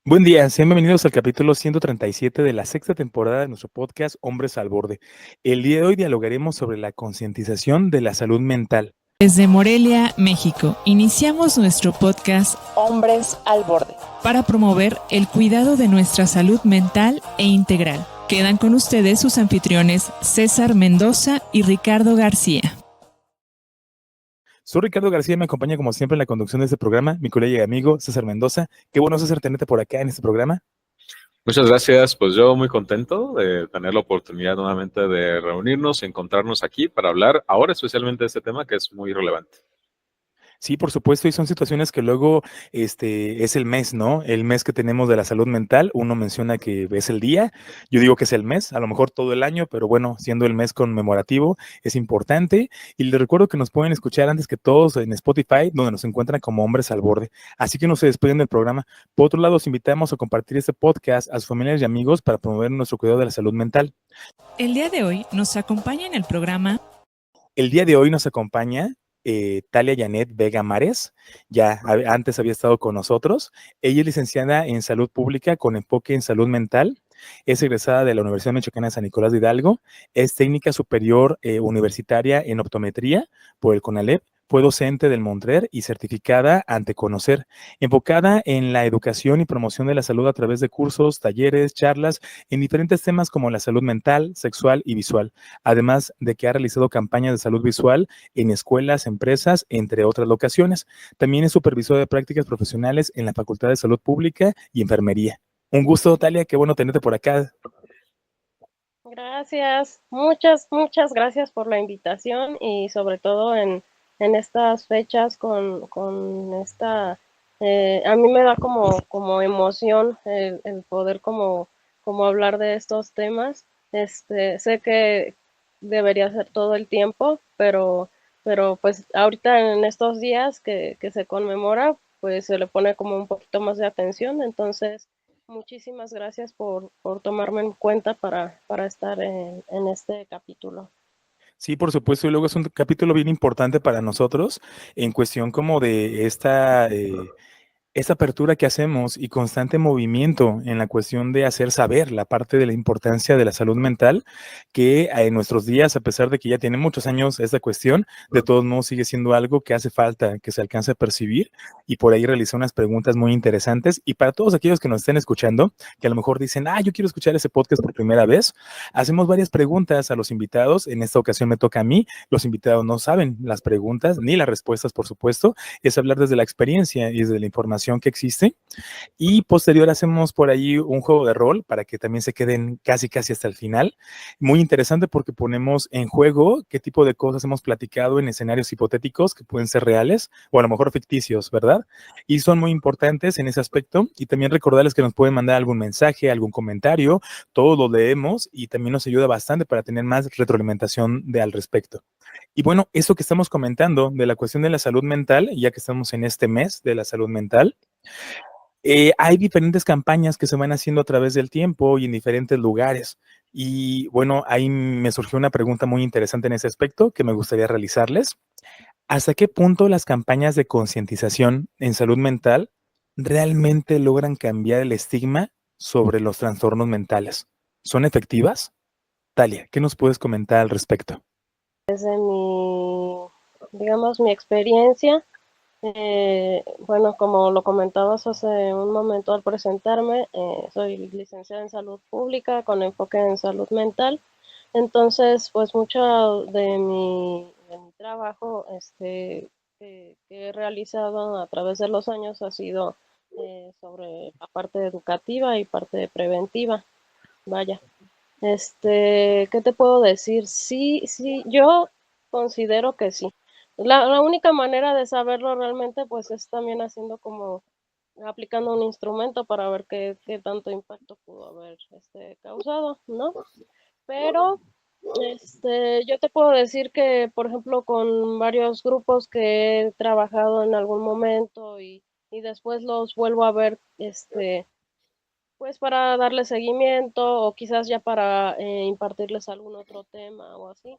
Buen día, sean bienvenidos al capítulo 137 de la sexta temporada de nuestro podcast Hombres al Borde. El día de hoy dialogaremos sobre la concientización de la salud mental. Desde Morelia, México, iniciamos nuestro podcast Hombres al Borde para promover el cuidado de nuestra salud mental e integral. Quedan con ustedes sus anfitriones César Mendoza y Ricardo García. Soy Ricardo García y me acompaña como siempre en la conducción de este programa mi colega y amigo César Mendoza. Qué bueno, César, tenerte por acá en este programa. Muchas gracias, pues yo muy contento de tener la oportunidad nuevamente de reunirnos, encontrarnos aquí para hablar ahora especialmente de este tema que es muy relevante. Sí, por supuesto, y son situaciones que luego es el mes, ¿no? El mes que tenemos de la salud mental. Uno menciona que es el día, yo digo que es el mes, a lo mejor todo el año, pero bueno, siendo el mes conmemorativo, es importante. Y les recuerdo que nos pueden escuchar antes que todos en Spotify, donde nos encuentran como Hombres al Borde. Así que no se despeguen del programa. Por otro lado, os invitamos a compartir este podcast a sus familiares y amigos para promover nuestro cuidado de la salud mental. El día de hoy nos acompaña en el programa. El día de hoy nos acompaña Talia Janet Vega Mares, antes había estado con nosotros. Ella es licenciada en Salud Pública con enfoque en salud mental. Es egresada de la Universidad Michoacana de San Nicolás de Hidalgo. Es técnica superior universitaria en optometría por el CONALEP. Fue docente del Montrer y certificada ante Conocer, enfocada en la educación y promoción de la salud a través de cursos, talleres, charlas en diferentes temas como la salud mental, sexual y visual, además de que ha realizado campañas de salud visual en escuelas, empresas, entre otras locaciones. También es supervisor de prácticas profesionales en la Facultad de Salud Pública y Enfermería. Un gusto, Talia, qué bueno tenerte por acá. Gracias, muchas gracias por la invitación y sobre todo en estas fechas con esta, a mí me da como emoción el poder como hablar de estos temas. Sé que debería ser todo el tiempo, pero pues ahorita en estos días que se conmemora, pues se le pone como un poquito más de atención, entonces muchísimas gracias por tomarme en cuenta para estar en este capítulo. Sí, por supuesto, y luego es un capítulo bien importante para nosotros en cuestión como de esta apertura que hacemos y constante movimiento en la cuestión de hacer saber la parte de la importancia de la salud mental, que en nuestros días, a pesar de que ya tiene muchos años esta cuestión, de todos modos sigue siendo algo que hace falta que se alcance a percibir, y por ahí realicé unas preguntas muy interesantes. Y para todos aquellos que nos estén escuchando, que a lo mejor dicen, yo quiero escuchar ese podcast por primera vez, hacemos varias preguntas a los invitados. En esta ocasión me toca a mí. Los invitados no saben las preguntas ni las respuestas, por supuesto. Es hablar desde la experiencia y desde la información que existe, y posterior hacemos por ahí un juego de rol para que también se queden casi hasta el final. Muy interesante porque ponemos en juego qué tipo de cosas hemos platicado en escenarios hipotéticos que pueden ser reales o a lo mejor ficticios, ¿verdad? Y son muy importantes en ese aspecto, y también recordarles que nos pueden mandar algún mensaje, algún comentario, todo lo leemos y también nos ayuda bastante para tener más retroalimentación al respecto. Y bueno, eso que estamos comentando de la cuestión de la salud mental, ya que estamos en este mes de la salud mental, hay diferentes campañas que se van haciendo a través del tiempo y en diferentes lugares. Y bueno, ahí me surgió una pregunta muy interesante en ese aspecto que me gustaría realizarles. ¿Hasta qué punto las campañas de concientización en salud mental realmente logran cambiar el estigma sobre los trastornos mentales? ¿Son efectivas? Talia, ¿qué nos puedes comentar al respecto? Desde digamos, mi experiencia, bueno, como lo comentabas hace un momento al presentarme, soy licenciada en salud pública con enfoque en salud mental. Entonces, pues mucho de mi trabajo que he realizado a través de los años ha sido sobre la parte educativa y parte preventiva. Vaya, ¿qué te puedo decir? Sí, yo considero que sí. La única manera de saberlo realmente, pues, es también haciendo como aplicando un instrumento para ver qué tanto impacto pudo haber causado, ¿no? Pero yo te puedo decir que, por ejemplo, con varios grupos que he trabajado en algún momento y después los vuelvo a ver, pues para darle seguimiento o quizás ya para impartirles algún otro tema o así.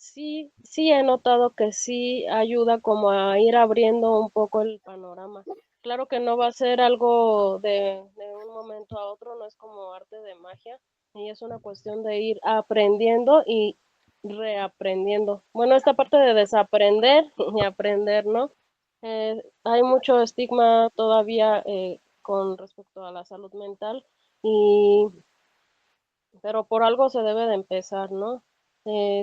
Sí he notado que sí ayuda como a ir abriendo un poco el panorama. claro que no va a ser algo de un momento a otro, no es como arte de magia, y es una cuestión de ir aprendiendo y reaprendiendo. Bueno, esta parte de desaprender y aprender, ¿no? Hay mucho estigma todavía con respecto a la salud mental, y, pero por algo se debe de empezar, ¿no?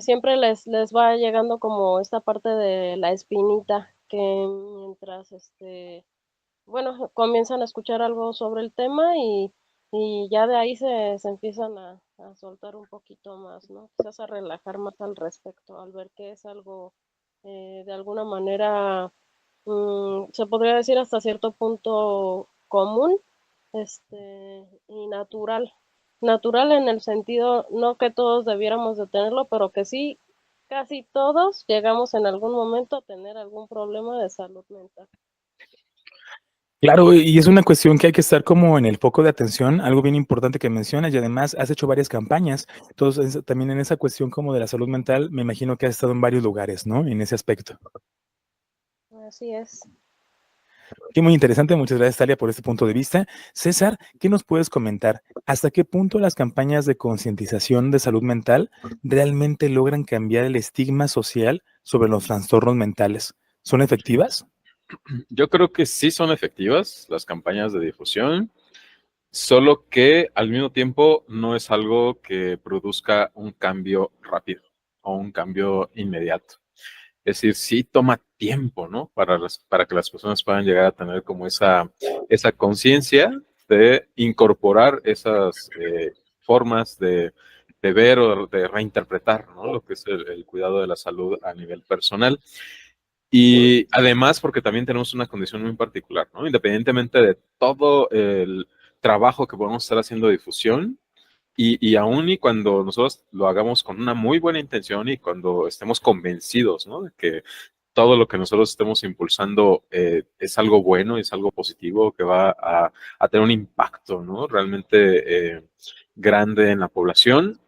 Siempre les va llegando como esta parte de la espinita que mientras bueno, comienzan a escuchar algo sobre el tema y ya de ahí se empiezan a soltar un poquito más, ¿no? Quizás a relajar más al respecto, al ver que es algo de alguna manera, se podría decir hasta cierto punto común, y natural. Natural en el sentido, no que todos debiéramos de tenerlo, pero que sí, casi todos llegamos en algún momento a tener algún problema de salud mental. Claro, y es una cuestión que hay que estar como en el foco de atención, algo bien importante que mencionas, y además has hecho varias campañas. Entonces, también en esa cuestión como de la salud mental, me imagino que has estado en varios lugares, ¿no? En ese aspecto. Así es. Sí, muy interesante. Muchas gracias, Talia, por este punto de vista. César, ¿qué nos puedes comentar? ¿Hasta qué punto las campañas de concientización de salud mental realmente logran cambiar el estigma social sobre los trastornos mentales? ¿Son efectivas? Yo creo que sí son efectivas las campañas de difusión, solo que al mismo tiempo no es algo que produzca un cambio rápido o un cambio inmediato. Es decir, sí toma tiempo, ¿no? Para que las personas puedan llegar a tener como esa conciencia de incorporar esas formas de ver o de reinterpretar, ¿no? Lo que es el cuidado de la salud a nivel personal. Y además, porque también tenemos una condición muy particular, ¿no? Independientemente de todo el trabajo que podemos estar haciendo de difusión, y aún y cuando nosotros lo hagamos con una muy buena intención y cuando estemos convencidos, ¿no? De que todo lo que nosotros estemos impulsando es algo bueno, es algo positivo, que va a tener un impacto, ¿no? Realmente grande en la población,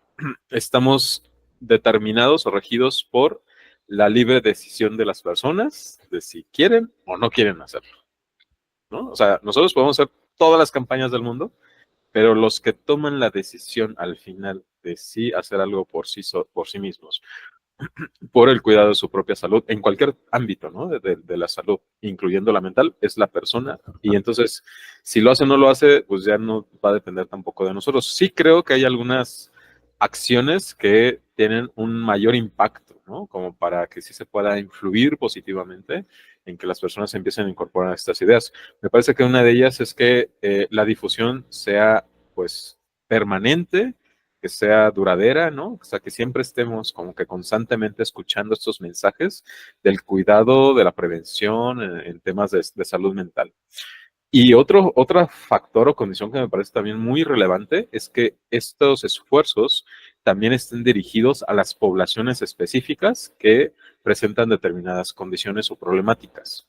estamos determinados o regidos por la libre decisión de las personas de si quieren o no quieren hacerlo, ¿no? O sea, nosotros podemos hacer todas las campañas del mundo, pero los que toman la decisión al final de sí hacer algo por sí mismos, por el cuidado de su propia salud, en cualquier ámbito, ¿no? De la salud, incluyendo la mental, es la persona. Y entonces, si lo hace o no lo hace, pues ya no va a depender tampoco de nosotros. Sí creo que hay algunas acciones que tienen un mayor impacto, ¿no? Como para que sí se pueda influir positivamente en que las personas empiecen a incorporar estas ideas. Me parece que una de ellas es que la difusión sea, pues, permanente, que sea duradera, ¿no? O sea, que siempre estemos como que constantemente escuchando estos mensajes del cuidado, de la prevención en temas de salud mental. Y otro factor o condición que me parece también muy relevante es que estos esfuerzos también estén dirigidos a las poblaciones específicas que presentan determinadas condiciones o problemáticas.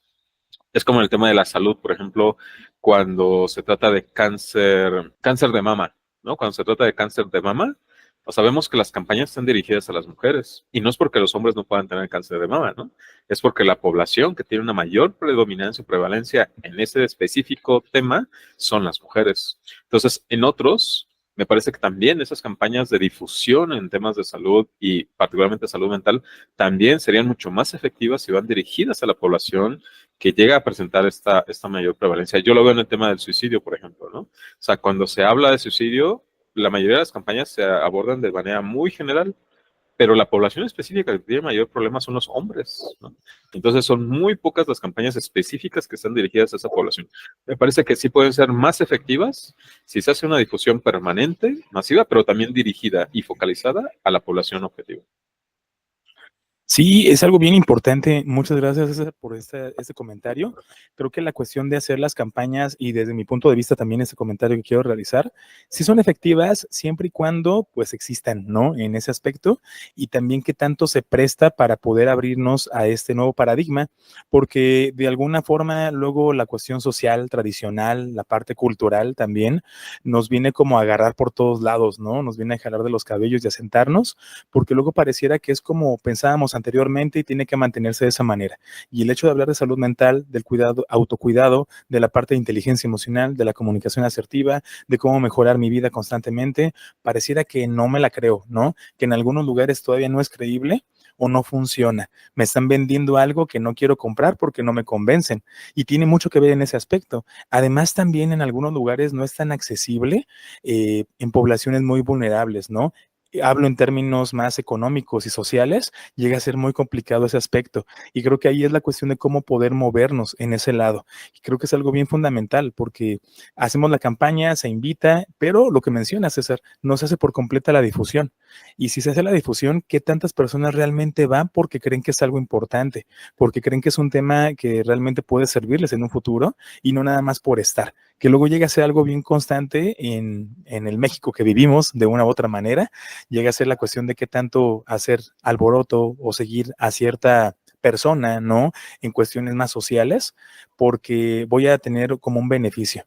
Es como el tema de la salud, por ejemplo, cuando se trata de cáncer de mama, ¿no? Cuando se trata de cáncer de mama, pues sabemos que las campañas están dirigidas a las mujeres y no es porque los hombres no puedan tener cáncer de mama, ¿no? Es porque la población que tiene una mayor predominancia o prevalencia en ese específico tema son las mujeres. Entonces, en otros, me parece que también esas campañas de difusión en temas de salud y particularmente salud mental también serían mucho más efectivas si van dirigidas a la población que llega a presentar esta mayor prevalencia. Yo lo veo en el tema del suicidio, por ejemplo, ¿no? O sea, cuando se habla de suicidio, la mayoría de las campañas se abordan de manera muy general, pero la población específica que tiene mayor problema son los hombres, ¿no? Entonces son muy pocas las campañas específicas que están dirigidas a esa población. Me parece que sí pueden ser más efectivas si se hace una difusión permanente, masiva, pero también dirigida y focalizada a la población objetivo. Sí, es algo bien importante. Muchas gracias, César, por este comentario. Creo que la cuestión de hacer las campañas y desde mi punto de vista también este comentario que quiero realizar, sí son efectivas siempre y cuando pues existan, ¿no? En ese aspecto y también que tanto se presta para poder abrirnos a este nuevo paradigma, porque de alguna forma luego la cuestión social, tradicional, la parte cultural también nos viene como a agarrar por todos lados, ¿no? Nos viene a jalar de los cabellos y a sentarnos, porque luego pareciera que es como pensábamos anteriormente anteriormente y tiene que mantenerse de esa manera. Y el hecho de hablar de salud mental, del cuidado, autocuidado, de la parte de inteligencia emocional, de la comunicación asertiva, de cómo mejorar mi vida constantemente, pareciera que no me la creo, ¿no? Que en algunos lugares todavía no es creíble o no funciona. Me están vendiendo algo que no quiero comprar porque no me convencen. Y tiene mucho que ver en ese aspecto. Además, también en algunos lugares no es tan accesible en poblaciones muy vulnerables, ¿no? Hablo en términos más económicos y sociales, llega a ser muy complicado ese aspecto. Y creo que ahí es la cuestión de cómo poder movernos en ese lado. Y creo que es algo bien fundamental porque hacemos la campaña, se invita, pero lo que menciona César, no se hace por completa la difusión. Y si se hace la difusión, ¿qué tantas personas realmente van porque creen que es algo importante? Porque creen que es un tema que realmente puede servirles en un futuro y no nada más por estar. Que luego llega a ser algo bien constante en el México que vivimos de una u otra manera, llega a ser la cuestión de qué tanto hacer alboroto o seguir a cierta persona, ¿no? En cuestiones más sociales, porque voy a tener como un beneficio.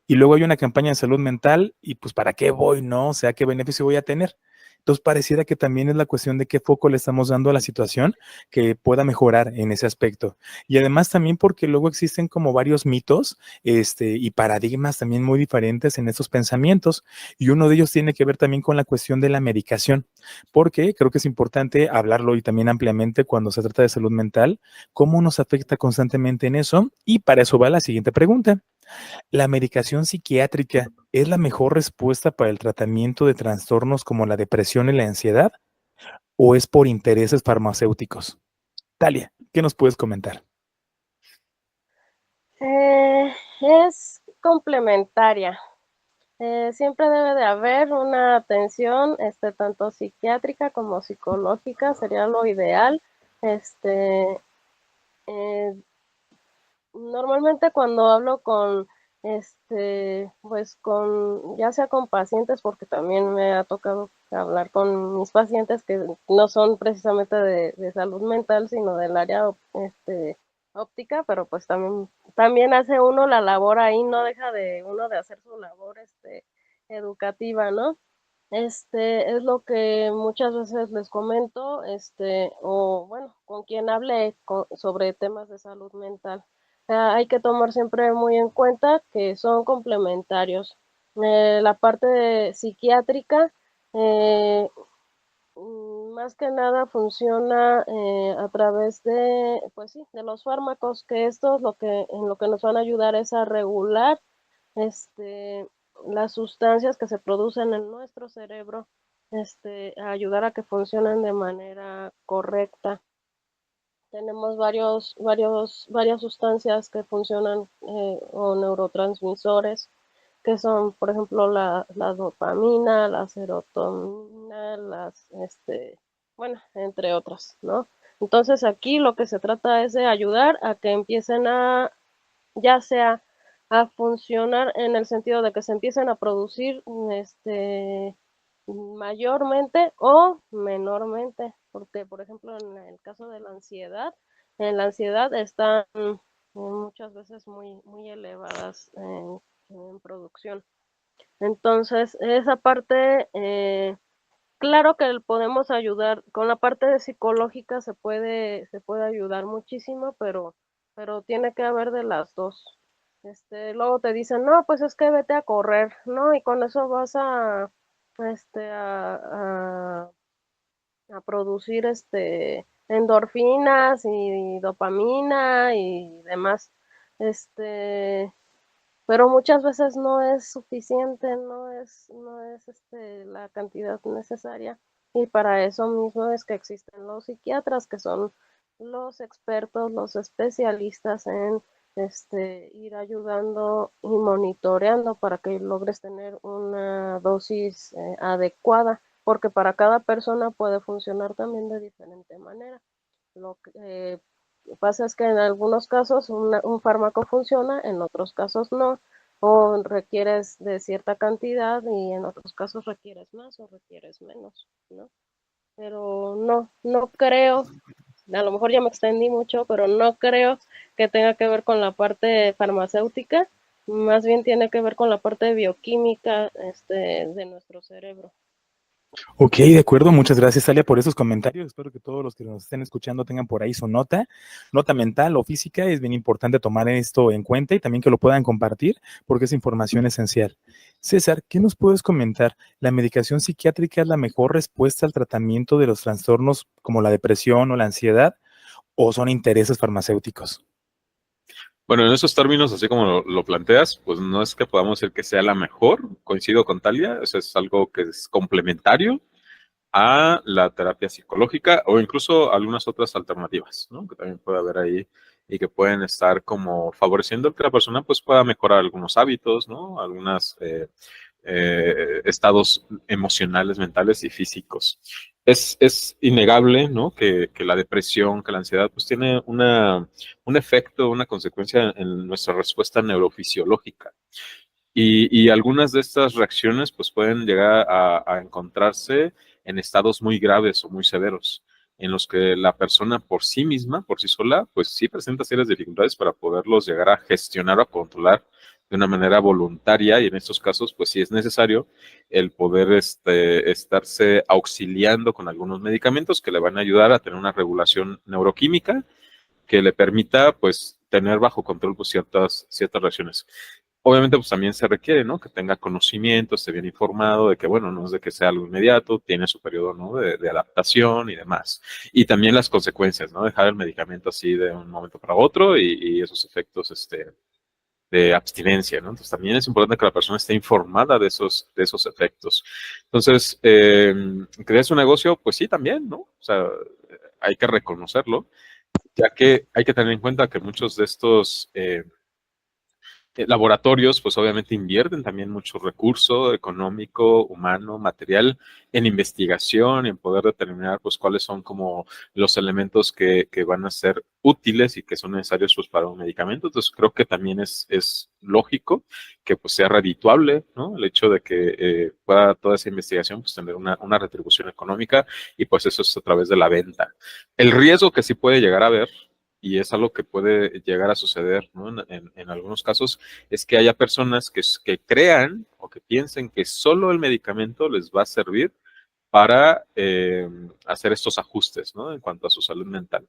Y luego hay una campaña de salud mental y pues ¿para qué voy, no? O sea, ¿qué beneficio voy a tener? Entonces pareciera que también es la cuestión de qué foco le estamos dando a la situación que pueda mejorar en ese aspecto. Y además también porque luego existen como varios mitos y paradigmas también muy diferentes en estos pensamientos. Y uno de ellos tiene que ver también con la cuestión de la medicación, porque creo que es importante hablarlo y también ampliamente cuando se trata de salud mental, cómo nos afecta constantemente en eso. Y para eso va la siguiente pregunta. ¿La medicación psiquiátrica es la mejor respuesta para el tratamiento de trastornos como la depresión y la ansiedad o es por intereses farmacéuticos? Talia, ¿qué nos puedes comentar? Es complementaria. Siempre debe de haber una atención, tanto psiquiátrica como psicológica, sería lo ideal. Este, eh, Normalmente cuando hablo con, pues con, ya sea con pacientes, porque también me ha tocado hablar con mis pacientes que no son precisamente de salud mental, sino del área, óptica, pero pues también hace uno la labor ahí, no deja de uno de hacer su labor, educativa, ¿no? Es lo que muchas veces les comento, o bueno, con quien hable sobre temas de salud mental. Hay que tomar siempre muy en cuenta que son complementarios. La parte psiquiátrica, eh, más que nada funciona a través de, pues sí, de los fármacos, que estos en lo que nos van a ayudar es a regular este, las sustancias que se producen en nuestro cerebro, a ayudar a que funcionen de manera correcta. Tenemos varias sustancias que funcionan o neurotransmisores, que son, por ejemplo, la dopamina, la serotonina, bueno, entre otras, ¿no? Entonces aquí lo que se trata es de ayudar a que empiecen ya sea a funcionar en el sentido de que se empiecen a producir mayormente o menormente, porque por ejemplo en el caso de la ansiedad, en la ansiedad están muchas veces muy elevadas en producción. Entonces, esa parte, claro que podemos ayudar, con la parte de psicológica se puede ayudar muchísimo, pero tiene que haber de las dos. Luego te dicen, no, pues es que vete a correr, ¿no? Y con eso vas este, a, a, a producir endorfinas y dopamina y demás. Este, pero muchas veces no es suficiente, no es la cantidad necesaria. Y para eso mismo es que existen los psiquiatras, que son los expertos, los especialistas en ir ayudando y monitoreando para que logres tener una dosis adecuada, porque para cada persona puede funcionar también de diferente manera. Lo que pasa es que en algunos casos un fármaco funciona, en otros casos no, o requieres de cierta cantidad y en otros casos requieres más o requieres menos, ¿no? Pero no creo, a lo mejor ya me extendí mucho, pero no creo que tenga que ver con la parte farmacéutica, más bien tiene que ver con la parte bioquímica de nuestro cerebro. Ok, de acuerdo. Muchas gracias, Alia, por esos comentarios. Espero que todos los que nos estén escuchando tengan por ahí su nota mental o física. Es bien importante tomar esto en cuenta y también que lo puedan compartir porque es información esencial. César, ¿qué nos puedes comentar? ¿La medicación psiquiátrica es la mejor respuesta al tratamiento de los trastornos como la depresión o la ansiedad o son intereses farmacéuticos? Bueno, en esos términos, así como lo planteas, pues no es que podamos decir que sea la mejor, coincido con Talia, eso es algo que es complementario a la terapia psicológica o incluso algunas otras alternativas, ¿no? Que también puede haber ahí y que pueden estar como favoreciendo que la persona pues pueda mejorar algunos hábitos, ¿no? Algunos estados emocionales, mentales y físicos. Es innegable, ¿no? Que la depresión, que la ansiedad, pues tiene un efecto, una consecuencia en nuestra respuesta neurofisiológica. Y algunas de estas reacciones pues pueden llegar a encontrarse en estados muy graves o muy severos, en los que la persona por sí misma, por sí sola, pues sí presenta serias dificultades para poderlos llegar a gestionar o a controlar de una manera voluntaria y en estos casos pues sí es necesario el poder estarse auxiliando con algunos medicamentos que le van a ayudar a tener una regulación neuroquímica que le permita pues tener bajo control pues ciertas reacciones. Obviamente, pues también se requiere, ¿no? Que tenga conocimiento, esté bien informado de que, bueno, no es de que sea algo inmediato, tiene su periodo, ¿no? De adaptación y demás. Y también las consecuencias, ¿no? Dejar el medicamento así de un momento para otro y esos efectos, de abstinencia, ¿no? Entonces también es importante que la persona esté informada de esos efectos. Entonces, ¿crees un negocio? Pues sí, también, ¿no? O sea, hay que reconocerlo, ya que hay que tener en cuenta que muchos de estos laboratorios, pues obviamente invierten también mucho recurso económico, humano, material en investigación, en poder determinar pues cuáles son como los elementos que van a ser útiles y que son necesarios pues para un medicamento. Entonces creo que también es lógico que pues sea redituable, ¿no? El hecho de que pueda toda esa investigación pues tener una retribución económica y pues eso es a través de la venta. El riesgo que sí puede llegar a haber y es algo que puede llegar a suceder, ¿no? En algunos casos, es que haya personas que crean o que piensen que solo el medicamento les va a servir para hacer estos ajustes, ¿no? En cuanto a su salud mental.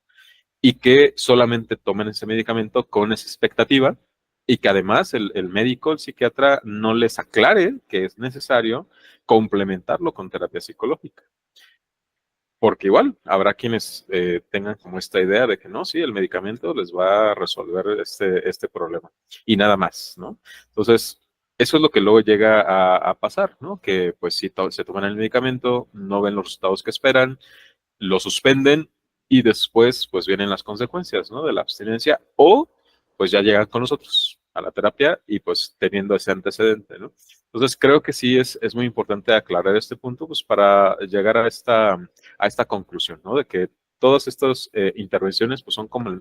Y que solamente tomen ese medicamento con esa expectativa y que además el médico, el psiquiatra, no les aclare que es necesario complementarlo con terapia psicológica. Porque igual habrá quienes tengan como esta idea de que no, sí, el medicamento les va a resolver este problema y nada más, ¿no? Entonces, eso es lo que luego llega a pasar, ¿no? Que pues si se toman el medicamento, no ven los resultados que esperan, lo suspenden y después pues vienen las consecuencias, ¿no? De la abstinencia o pues ya llegan con nosotros a la terapia y pues teniendo ese antecedente, ¿no? Entonces creo que sí es muy importante aclarar este punto pues para llegar a esta conclusión, ¿no? De que todas estas intervenciones pues son como,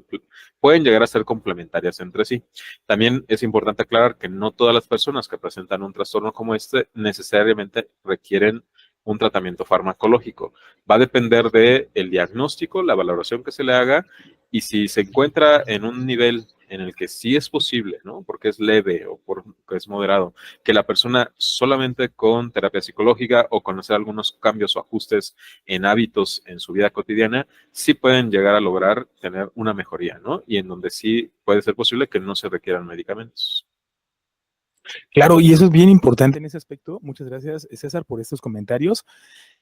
pueden llegar a ser complementarias entre sí. También es importante aclarar que no todas las personas que presentan un trastorno como este necesariamente requieren un tratamiento farmacológico. Va a depender del diagnóstico, la valoración que se le haga y si se encuentra en un nivel en el que sí es posible, ¿no? Porque es leve o porque es moderado, que la persona solamente con terapia psicológica o con hacer algunos cambios o ajustes en hábitos en su vida cotidiana, sí pueden llegar a lograr tener una mejoría, ¿no? Y en donde sí puede ser posible que no se requieran medicamentos. Claro, y eso es bien importante en ese aspecto. Muchas gracias, César, por estos comentarios.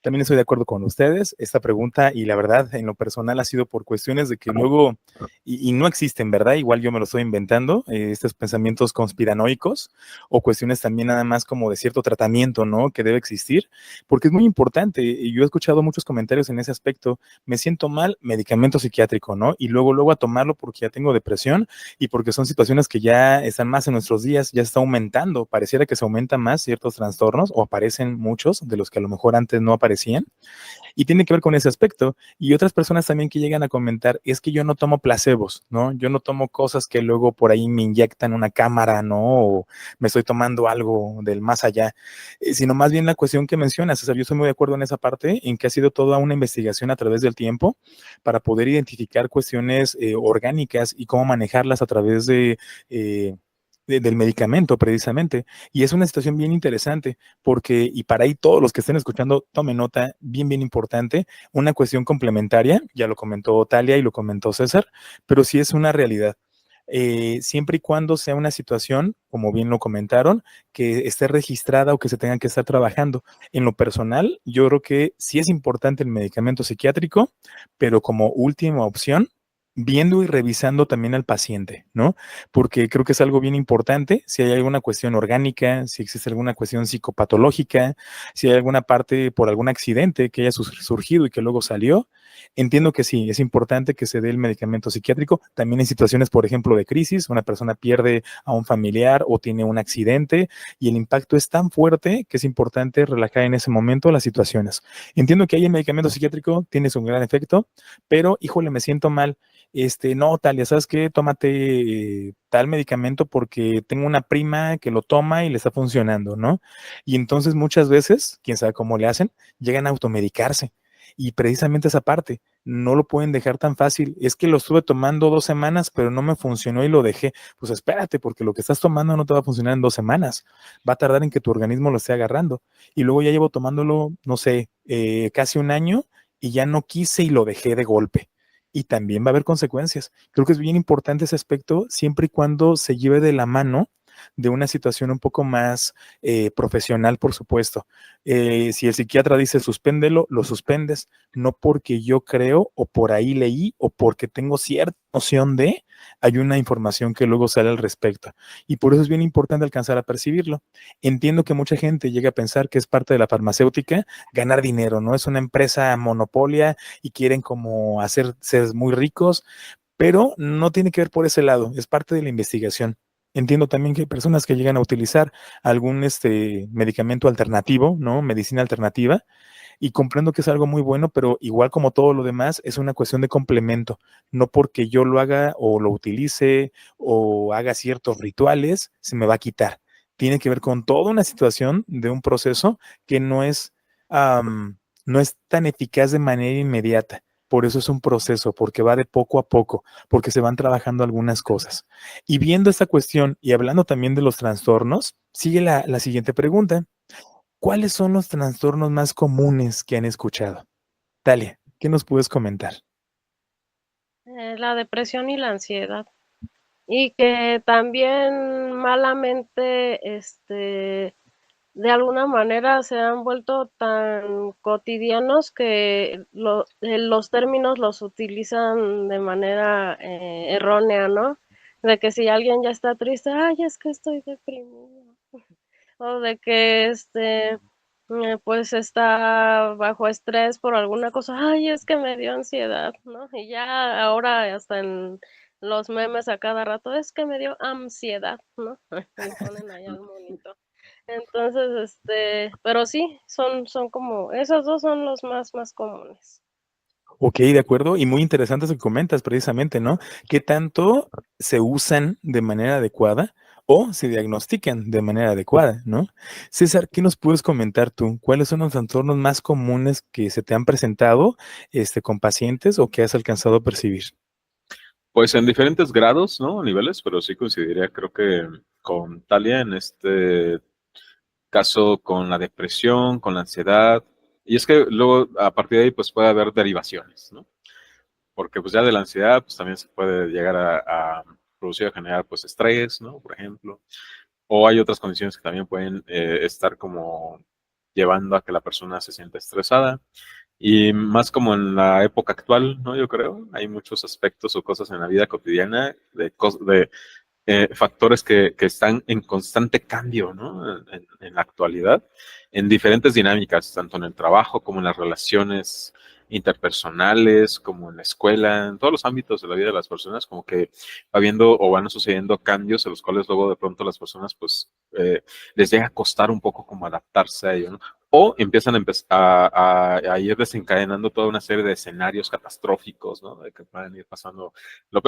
También estoy de acuerdo con ustedes. Esta pregunta, y la verdad, en lo personal ha sido por cuestiones de que luego, y no existen, ¿verdad? Igual yo me lo estoy inventando, estos pensamientos conspiranoicos, o cuestiones también nada más como de cierto tratamiento, ¿no? Que debe existir, porque es muy importante. Y yo he escuchado muchos comentarios en ese aspecto. Me siento mal, medicamento psiquiátrico, ¿no? Y luego a tomarlo porque ya tengo depresión y porque son situaciones que ya están más en nuestros días, ya está aumentando. Pareciera que se aumentan más ciertos trastornos o aparecen muchos de los que a lo mejor antes no aparecían y tiene que ver con ese aspecto. Y otras personas también que llegan a comentar, es que yo no tomo placebos, ¿no? Yo no tomo cosas que luego por ahí me inyectan una cámara, ¿no? O me estoy tomando algo del más allá, sino más bien la cuestión que mencionas. O sea, yo estoy muy de acuerdo en esa parte, en que ha sido toda una investigación a través del tiempo para poder identificar cuestiones orgánicas y cómo manejarlas a través de del medicamento precisamente. Y es una situación bien interesante porque, y para ahí todos los que estén escuchando, tomen nota, bien, bien importante, una cuestión complementaria, ya lo comentó Talia y lo comentó César, pero sí es una realidad. Siempre y cuando sea una situación, como bien lo comentaron, que esté registrada o que se tenga que estar trabajando. En lo personal, yo creo que sí es importante el medicamento psiquiátrico, pero como última opción, viendo y revisando también al paciente, ¿no? Porque creo que es algo bien importante, si hay alguna cuestión orgánica, si existe alguna cuestión psicopatológica, si hay alguna parte por algún accidente que haya surgido y que luego salió, entiendo que sí, es importante que se dé el medicamento psiquiátrico, también en situaciones, por ejemplo, de crisis, una persona pierde a un familiar o tiene un accidente y el impacto es tan fuerte que es importante relajar en ese momento las situaciones. Entiendo que ahí el medicamento psiquiátrico tiene su gran efecto, pero híjole, me siento mal. No, Talia, ¿sabes qué? Tómate tal medicamento porque tengo una prima que lo toma y le está funcionando, ¿no? Y entonces muchas veces, quién sabe cómo le hacen, llegan a automedicarse. Y precisamente esa parte, no lo pueden dejar tan fácil. Es que lo estuve tomando 2 semanas, pero no me funcionó y lo dejé. Pues espérate, porque lo que estás tomando no te va a funcionar en 2 semanas. Va a tardar en que tu organismo lo esté agarrando. Y luego ya llevo tomándolo, no sé, casi un año y ya no quise y lo dejé de golpe. Y también va a haber consecuencias. Creo que es bien importante ese aspecto, siempre y cuando se lleve de la mano de una situación un poco más profesional, por supuesto. Si el psiquiatra dice suspéndelo, lo suspendes, no porque yo creo o por ahí leí o porque tengo cierta noción de, hay una información que luego sale al respecto. Y por eso es bien importante alcanzar a percibirlo. Entiendo que mucha gente llega a pensar que es parte de la farmacéutica ganar dinero, ¿no? Es una empresa monopolia y quieren como hacerse muy ricos, pero no tiene que ver por ese lado, es parte de la investigación. Entiendo también que hay personas que llegan a utilizar algún medicamento alternativo, ¿no? Medicina alternativa, y comprendo que es algo muy bueno, pero igual como todo lo demás, es una cuestión de complemento. No porque yo lo haga o lo utilice o haga ciertos rituales, se me va a quitar. Tiene que ver con toda una situación de un proceso que no es tan eficaz de manera inmediata. Por eso es un proceso, porque va de poco a poco, porque se van trabajando algunas cosas. Y viendo esta cuestión y hablando también de los trastornos, sigue la siguiente pregunta. ¿Cuáles son los trastornos más comunes que han escuchado? Talia, ¿qué nos puedes comentar? La depresión y la ansiedad. Y que también malamente, de alguna manera se han vuelto tan cotidianos que los términos los utilizan de manera errónea, ¿no? De que si alguien ya está triste, ay, es que estoy deprimido. O de que pues está bajo estrés por alguna cosa, ay, es que me dio ansiedad, ¿no? Y ya ahora hasta en los memes a cada rato, es que me dio ansiedad, ¿no? Le ponen ahí al monito. Entonces, pero sí, son como, esos dos son los más comunes. Ok, de acuerdo. Y muy interesante eso que comentas precisamente, ¿no? ¿Qué tanto se usan de manera adecuada o se diagnostican de manera adecuada, ¿no? César, ¿qué nos puedes comentar tú? ¿Cuáles son los trastornos más comunes que se te han presentado con pacientes o que has alcanzado a percibir? Pues en diferentes grados, ¿no? Niveles, pero sí coincidiría, creo que con Talia en este caso con la depresión, con la ansiedad. Y es que luego a partir de ahí pues puede haber derivaciones, ¿no? Porque pues ya de la ansiedad pues también se puede llegar a producir o generar pues estrés, ¿no? Por ejemplo. O hay otras condiciones que también pueden estar como llevando a que la persona se sienta estresada. Y más como en la época actual, ¿no? Yo creo, hay muchos aspectos o cosas en la vida cotidiana de factores que están en constante cambio, ¿no? En la actualidad, en diferentes dinámicas, tanto en el trabajo como en las relaciones interpersonales, como en la escuela, en todos los ámbitos de la vida de las personas, como que va habiendo o van sucediendo cambios a los cuales luego de pronto las personas pues les llega a costar un poco como adaptarse a ello, ¿no? O empiezan a ir desencadenando toda una serie de escenarios catastróficos, ¿no? De que pueden ir pasando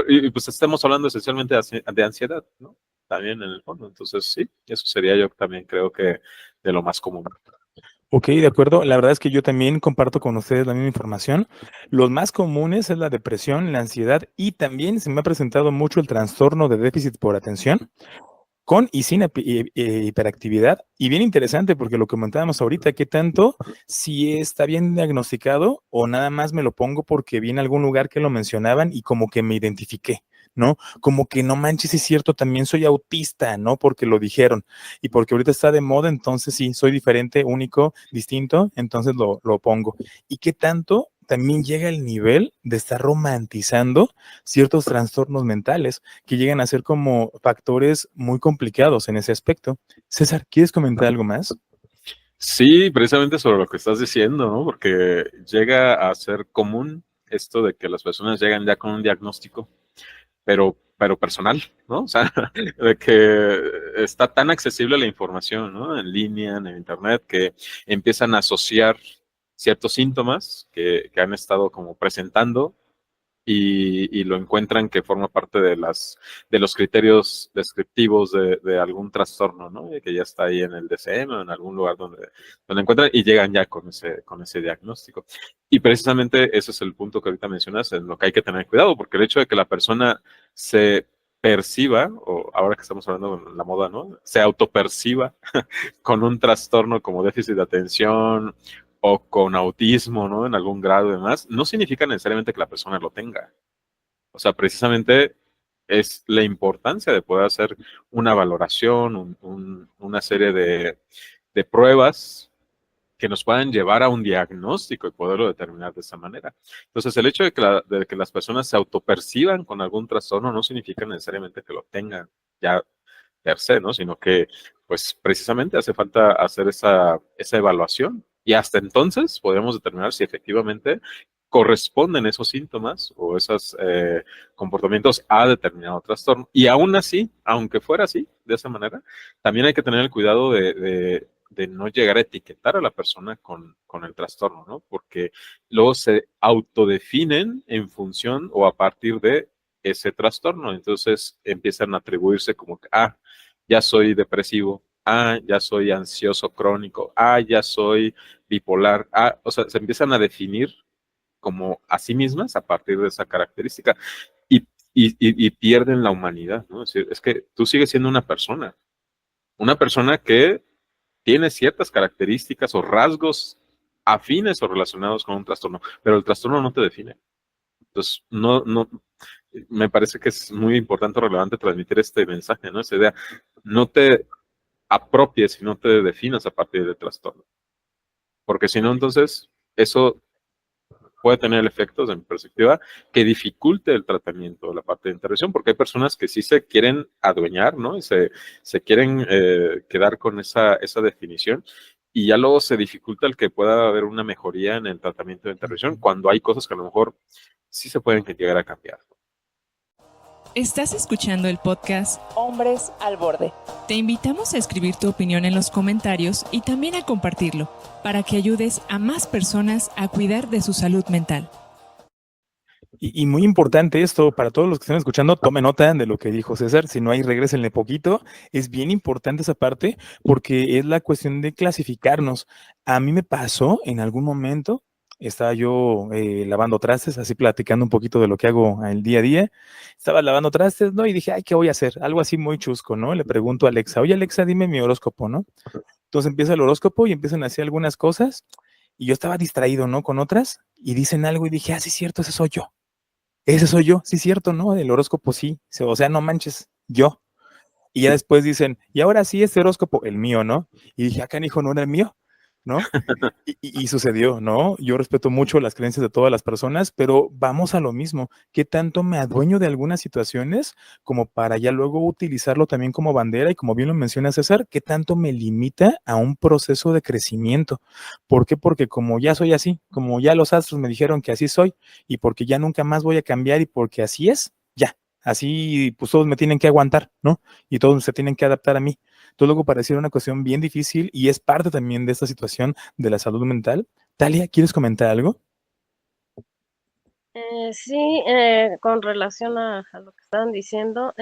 y pues estamos hablando esencialmente de ansiedad, ¿no? También en el fondo. Entonces, sí, eso sería yo también creo que de lo más común. Ok, de acuerdo. La verdad es que yo también comparto con ustedes la misma información. Los más comunes es la depresión, la ansiedad y también se me ha presentado mucho el trastorno de déficit por atención. con y sin hiperactividad. Y bien interesante porque lo comentábamos ahorita, ¿qué tanto si está bien diagnosticado o nada más me lo pongo porque vi en algún lugar que lo mencionaban y como que me identifiqué? ¿No? Como que no manches, es cierto, también soy autista, ¿no? Porque lo dijeron y porque ahorita está de moda, entonces sí, soy diferente, único, distinto, entonces lo pongo. ¿Y qué tanto también llega el nivel de estar romantizando ciertos trastornos mentales que llegan a ser como factores muy complicados en ese aspecto? César, ¿quieres comentar algo más? Sí, precisamente sobre lo que estás diciendo, ¿no? Porque llega a ser común esto de que las personas llegan ya con un diagnóstico, pero personal, ¿no? O sea, de que está tan accesible la información, ¿no? En línea, en el internet, que empiezan a asociar ciertos síntomas que han estado como presentando y lo encuentran que forma parte de los criterios descriptivos de algún trastorno, ¿no? Y que ya está ahí en el DSM o en algún lugar donde encuentran y llegan ya con ese diagnóstico. Y precisamente ese es el punto que ahorita mencionas, en lo que hay que tener cuidado, porque el hecho de que la persona se perciba, o ahora que estamos hablando de la moda, ¿no? Se autoperciba con un trastorno como déficit de atención o con autismo, ¿no? En algún grado y demás, no significa necesariamente que la persona lo tenga. O sea, precisamente es la importancia de poder hacer una valoración, una serie de pruebas que nos puedan llevar a un diagnóstico y poderlo determinar de esa manera. Entonces, el hecho de que las personas se autoperciban con algún trastorno no significa necesariamente que lo tengan ya per se, ¿no? Sino que, pues, precisamente hace falta hacer esa evaluación y hasta entonces podemos determinar si efectivamente corresponden esos síntomas o esos comportamientos a determinado trastorno. Y aún así, aunque fuera así, de esa manera, también hay que tener el cuidado de no llegar a etiquetar a la persona con el trastorno, ¿no? Porque luego se autodefinen en función o a partir de ese trastorno. Entonces empiezan a atribuirse como que, ya soy depresivo, ya soy ansioso crónico, ya soy bipolar, o sea, se empiezan a definir como a sí mismas a partir de esa característica y, y pierden la humanidad, ¿no? Es decir, es que tú sigues siendo una persona que tiene ciertas características o rasgos afines o relacionados con un trastorno, pero el trastorno no te define. Entonces, me parece que es muy importante o relevante transmitir este mensaje, ¿no? Esa idea, no te apropies y no te definas a partir del trastorno, porque si no, entonces, eso puede tener efectos, en mi perspectiva, que dificulte el tratamiento, la parte de intervención, porque hay personas que sí se quieren adueñar, ¿no? Y se quieren quedar con esa definición, y ya luego se dificulta el que pueda haber una mejoría en el tratamiento de intervención, cuando hay cosas que a lo mejor sí se pueden llegar a cambiar. Estás escuchando el podcast Hombres al Borde. Te invitamos a escribir tu opinión en los comentarios y también a compartirlo, para que ayudes a más personas a cuidar de su salud mental. Y muy importante esto, para todos los que están escuchando, tome nota de lo que dijo César, si no hay, regrésenle poquito. Es bien importante esa parte porque es la cuestión de clasificarnos. A mí me pasó en algún momento, estaba yo lavando trastes, así platicando un poquito de lo que hago el día a día. Estaba lavando trastes, ¿no? Y dije, ay, ¿qué voy a hacer? Algo así muy chusco, ¿no? Le pregunto a Alexa, oye, Alexa, dime mi horóscopo, ¿no? Entonces empieza el horóscopo y empiezan a hacer algunas cosas y yo estaba distraído, ¿no? Con otras y dicen algo y dije, sí, es cierto, ese soy yo. Ese soy yo, sí, cierto, ¿no? El horóscopo sí. O sea, no manches, yo. Y ya después dicen, y ahora sí, este horóscopo, el mío, ¿no? Y dije, canijo, no era el mío, ¿no? Y sucedió, ¿no? Yo respeto mucho las creencias de todas las personas, pero vamos a lo mismo. ¿Qué tanto me adueño de algunas situaciones como para ya luego utilizarlo también como bandera? Y como bien lo menciona César, ¿qué tanto me limita a un proceso de crecimiento? ¿Por qué? Porque como ya soy así, como ya los astros me dijeron que así soy, y porque ya nunca más voy a cambiar y porque así es, ya. Así, pues todos me tienen que aguantar, ¿no? Y todos se tienen que adaptar a mí. Entonces luego pareciera una cuestión bien difícil y es parte también de esta situación de la salud mental. Talia, ¿quieres comentar algo? Sí, con relación a lo que estaban diciendo,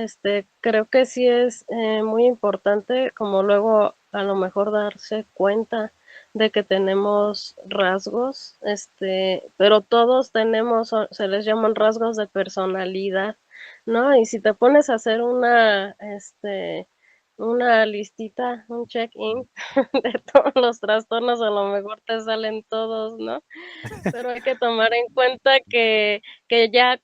creo que sí es muy importante como luego a lo mejor darse cuenta de que tenemos rasgos, pero todos tenemos, se les llaman rasgos de personalidad, ¿no? Y si te pones a hacer una listita, un check-in de todos los trastornos, a lo mejor te salen todos, ¿no? Pero hay que tomar en cuenta que ya,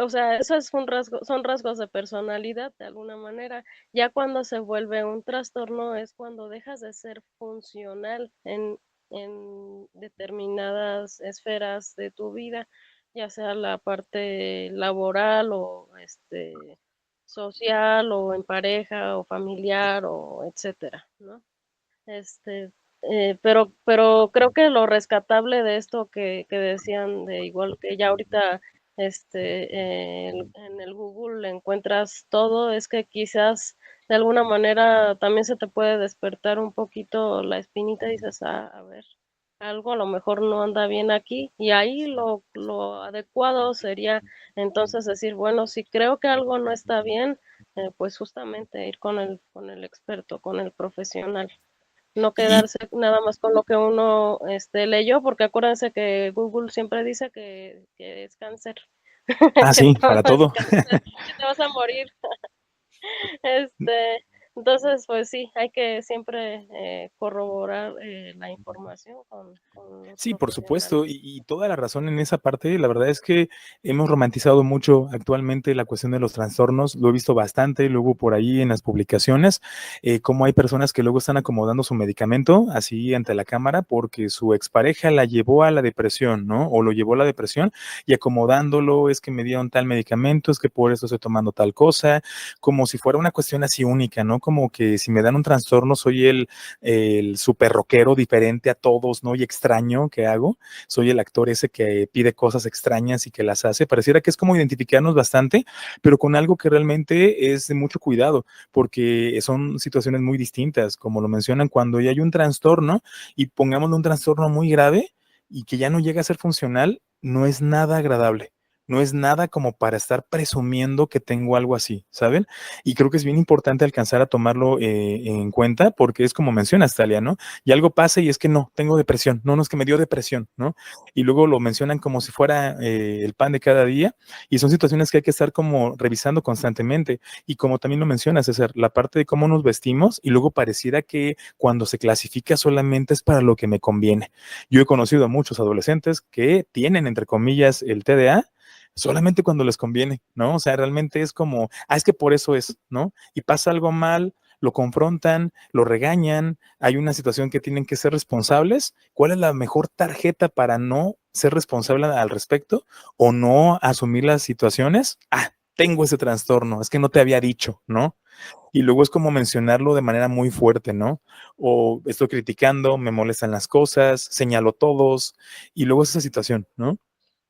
o sea, eso es un rasgo, son rasgos de personalidad de alguna manera. Ya cuando se vuelve un trastorno es cuando dejas de ser funcional en determinadas esferas de tu vida, ya sea la parte laboral o social o en pareja o familiar o etcétera, ¿no? Este, pero creo que lo rescatable de esto que decían, de igual que ya ahorita en el Google encuentras todo, es que quizás de alguna manera también se te puede despertar un poquito la espinita y dices, ah, a ver, algo a lo mejor no anda bien aquí, y ahí lo adecuado sería entonces decir, bueno, si creo que algo no está bien, pues justamente ir con el experto, con el profesional, no Y, quedarse nada más con lo que uno leyó, porque acuérdense que Google siempre dice que es cáncer, que sí, todo para es todo. cáncer, que te vas a morir. Este, entonces, pues sí, hay que siempre corroborar la información con los Sí, por profesionales. supuesto, y toda la razón en esa parte. La verdad es que hemos romantizado mucho actualmente la cuestión de los trastornos. Lo he visto bastante luego por ahí en las publicaciones, cómo hay personas que luego están acomodando su medicamento así ante la cámara porque su expareja la llevó a la depresión, ¿no? O lo llevó a la depresión y acomodándolo, es que me dieron tal medicamento, es que por eso estoy tomando tal cosa, como si fuera una cuestión así única, ¿no? Como que si me dan un trastorno soy el super rockero diferente a todos, ¿no? Y extraño que hago. Soy el actor ese que pide cosas extrañas y que las hace. Pareciera que es como identificarnos bastante, pero con algo que realmente es de mucho cuidado, porque son situaciones muy distintas, como lo mencionan, cuando ya hay un trastorno y pongámosle un trastorno muy grave y que ya no llega a ser funcional, no es nada agradable. No es nada como para estar presumiendo que tengo algo así, ¿saben? Y creo que es bien importante alcanzar a tomarlo en cuenta porque es como mencionas, Talia, ¿no? Y algo pasa y es que no, tengo depresión, no, no es que me dio depresión, ¿no? Y luego lo mencionan como si fuera el pan de cada día y son situaciones que hay que estar como revisando constantemente. Y como también lo mencionas, César, la parte de cómo nos vestimos y luego pareciera que cuando se clasifica solamente es para lo que me conviene. Yo he conocido a muchos adolescentes que tienen, entre comillas, el TDA solamente cuando les conviene, ¿no? O sea, realmente es como, es que por eso es, ¿no? Y pasa algo mal, lo confrontan, lo regañan, hay una situación que tienen que ser responsables. ¿Cuál es la mejor tarjeta para no ser responsable al respecto o no asumir las situaciones? Tengo ese trastorno, es que no te había dicho, ¿no? Y luego es como mencionarlo de manera muy fuerte, ¿no? O estoy criticando, me molestan las cosas, señalo todos, y luego es esa situación, ¿no?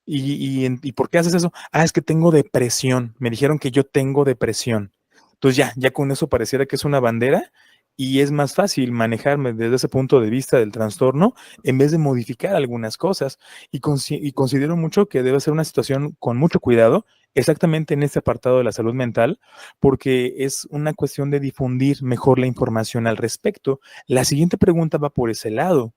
¿Y por qué haces eso? Es que tengo depresión. Me dijeron que yo tengo depresión. Entonces ya con eso pareciera que es una bandera y es más fácil manejarme desde ese punto de vista del trastorno en vez de modificar algunas cosas. Y considero mucho que debe ser una situación con mucho cuidado, exactamente en este apartado de la salud mental, porque es una cuestión de difundir mejor la información al respecto. La siguiente pregunta va por ese lado.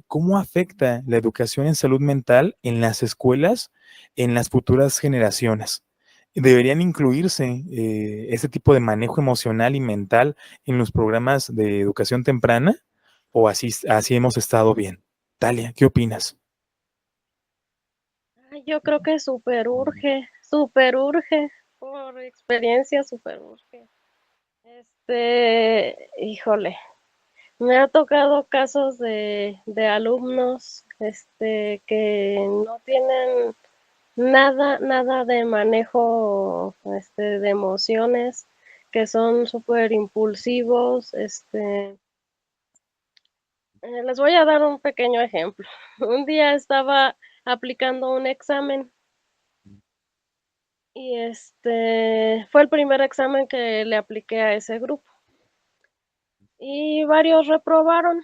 ¿Cómo afecta la educación en salud mental en las escuelas, en las futuras generaciones? ¿Deberían incluirse ese tipo de manejo emocional y mental en los programas de educación temprana? ¿O así hemos estado bien? Talia, ¿qué opinas? Ay, yo creo que súper urge, por experiencia súper urge. Híjole, me ha tocado casos de alumnos, que no tienen nada de manejo, de emociones, que son súper impulsivos, les voy a dar un pequeño ejemplo. Un día estaba aplicando un examen y fue el primer examen que le apliqué a ese grupo y varios reprobaron.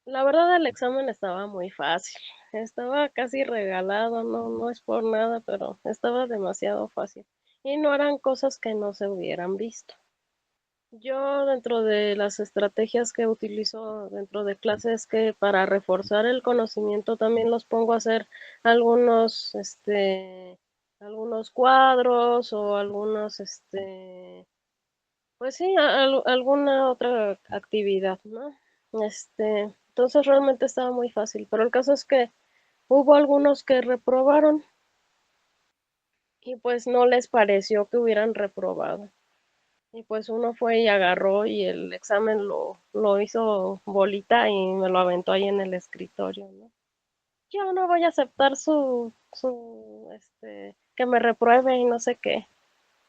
La verdad, el examen estaba muy fácil, estaba casi regalado, no es por nada, pero estaba demasiado fácil y no eran cosas que no se hubieran visto. Yo, dentro de las estrategias que utilizo dentro de clases, que para reforzar el conocimiento también los pongo a hacer algunos, algunos cuadros o algunos, pues sí, alguna otra actividad, ¿no? Entonces realmente estaba muy fácil, pero el caso es que hubo algunos que reprobaron y pues no les pareció que hubieran reprobado. Y pues uno fue y agarró y el examen lo hizo bolita y me lo aventó ahí en el escritorio, ¿no? Yo no voy a aceptar que me repruebe y no sé qué.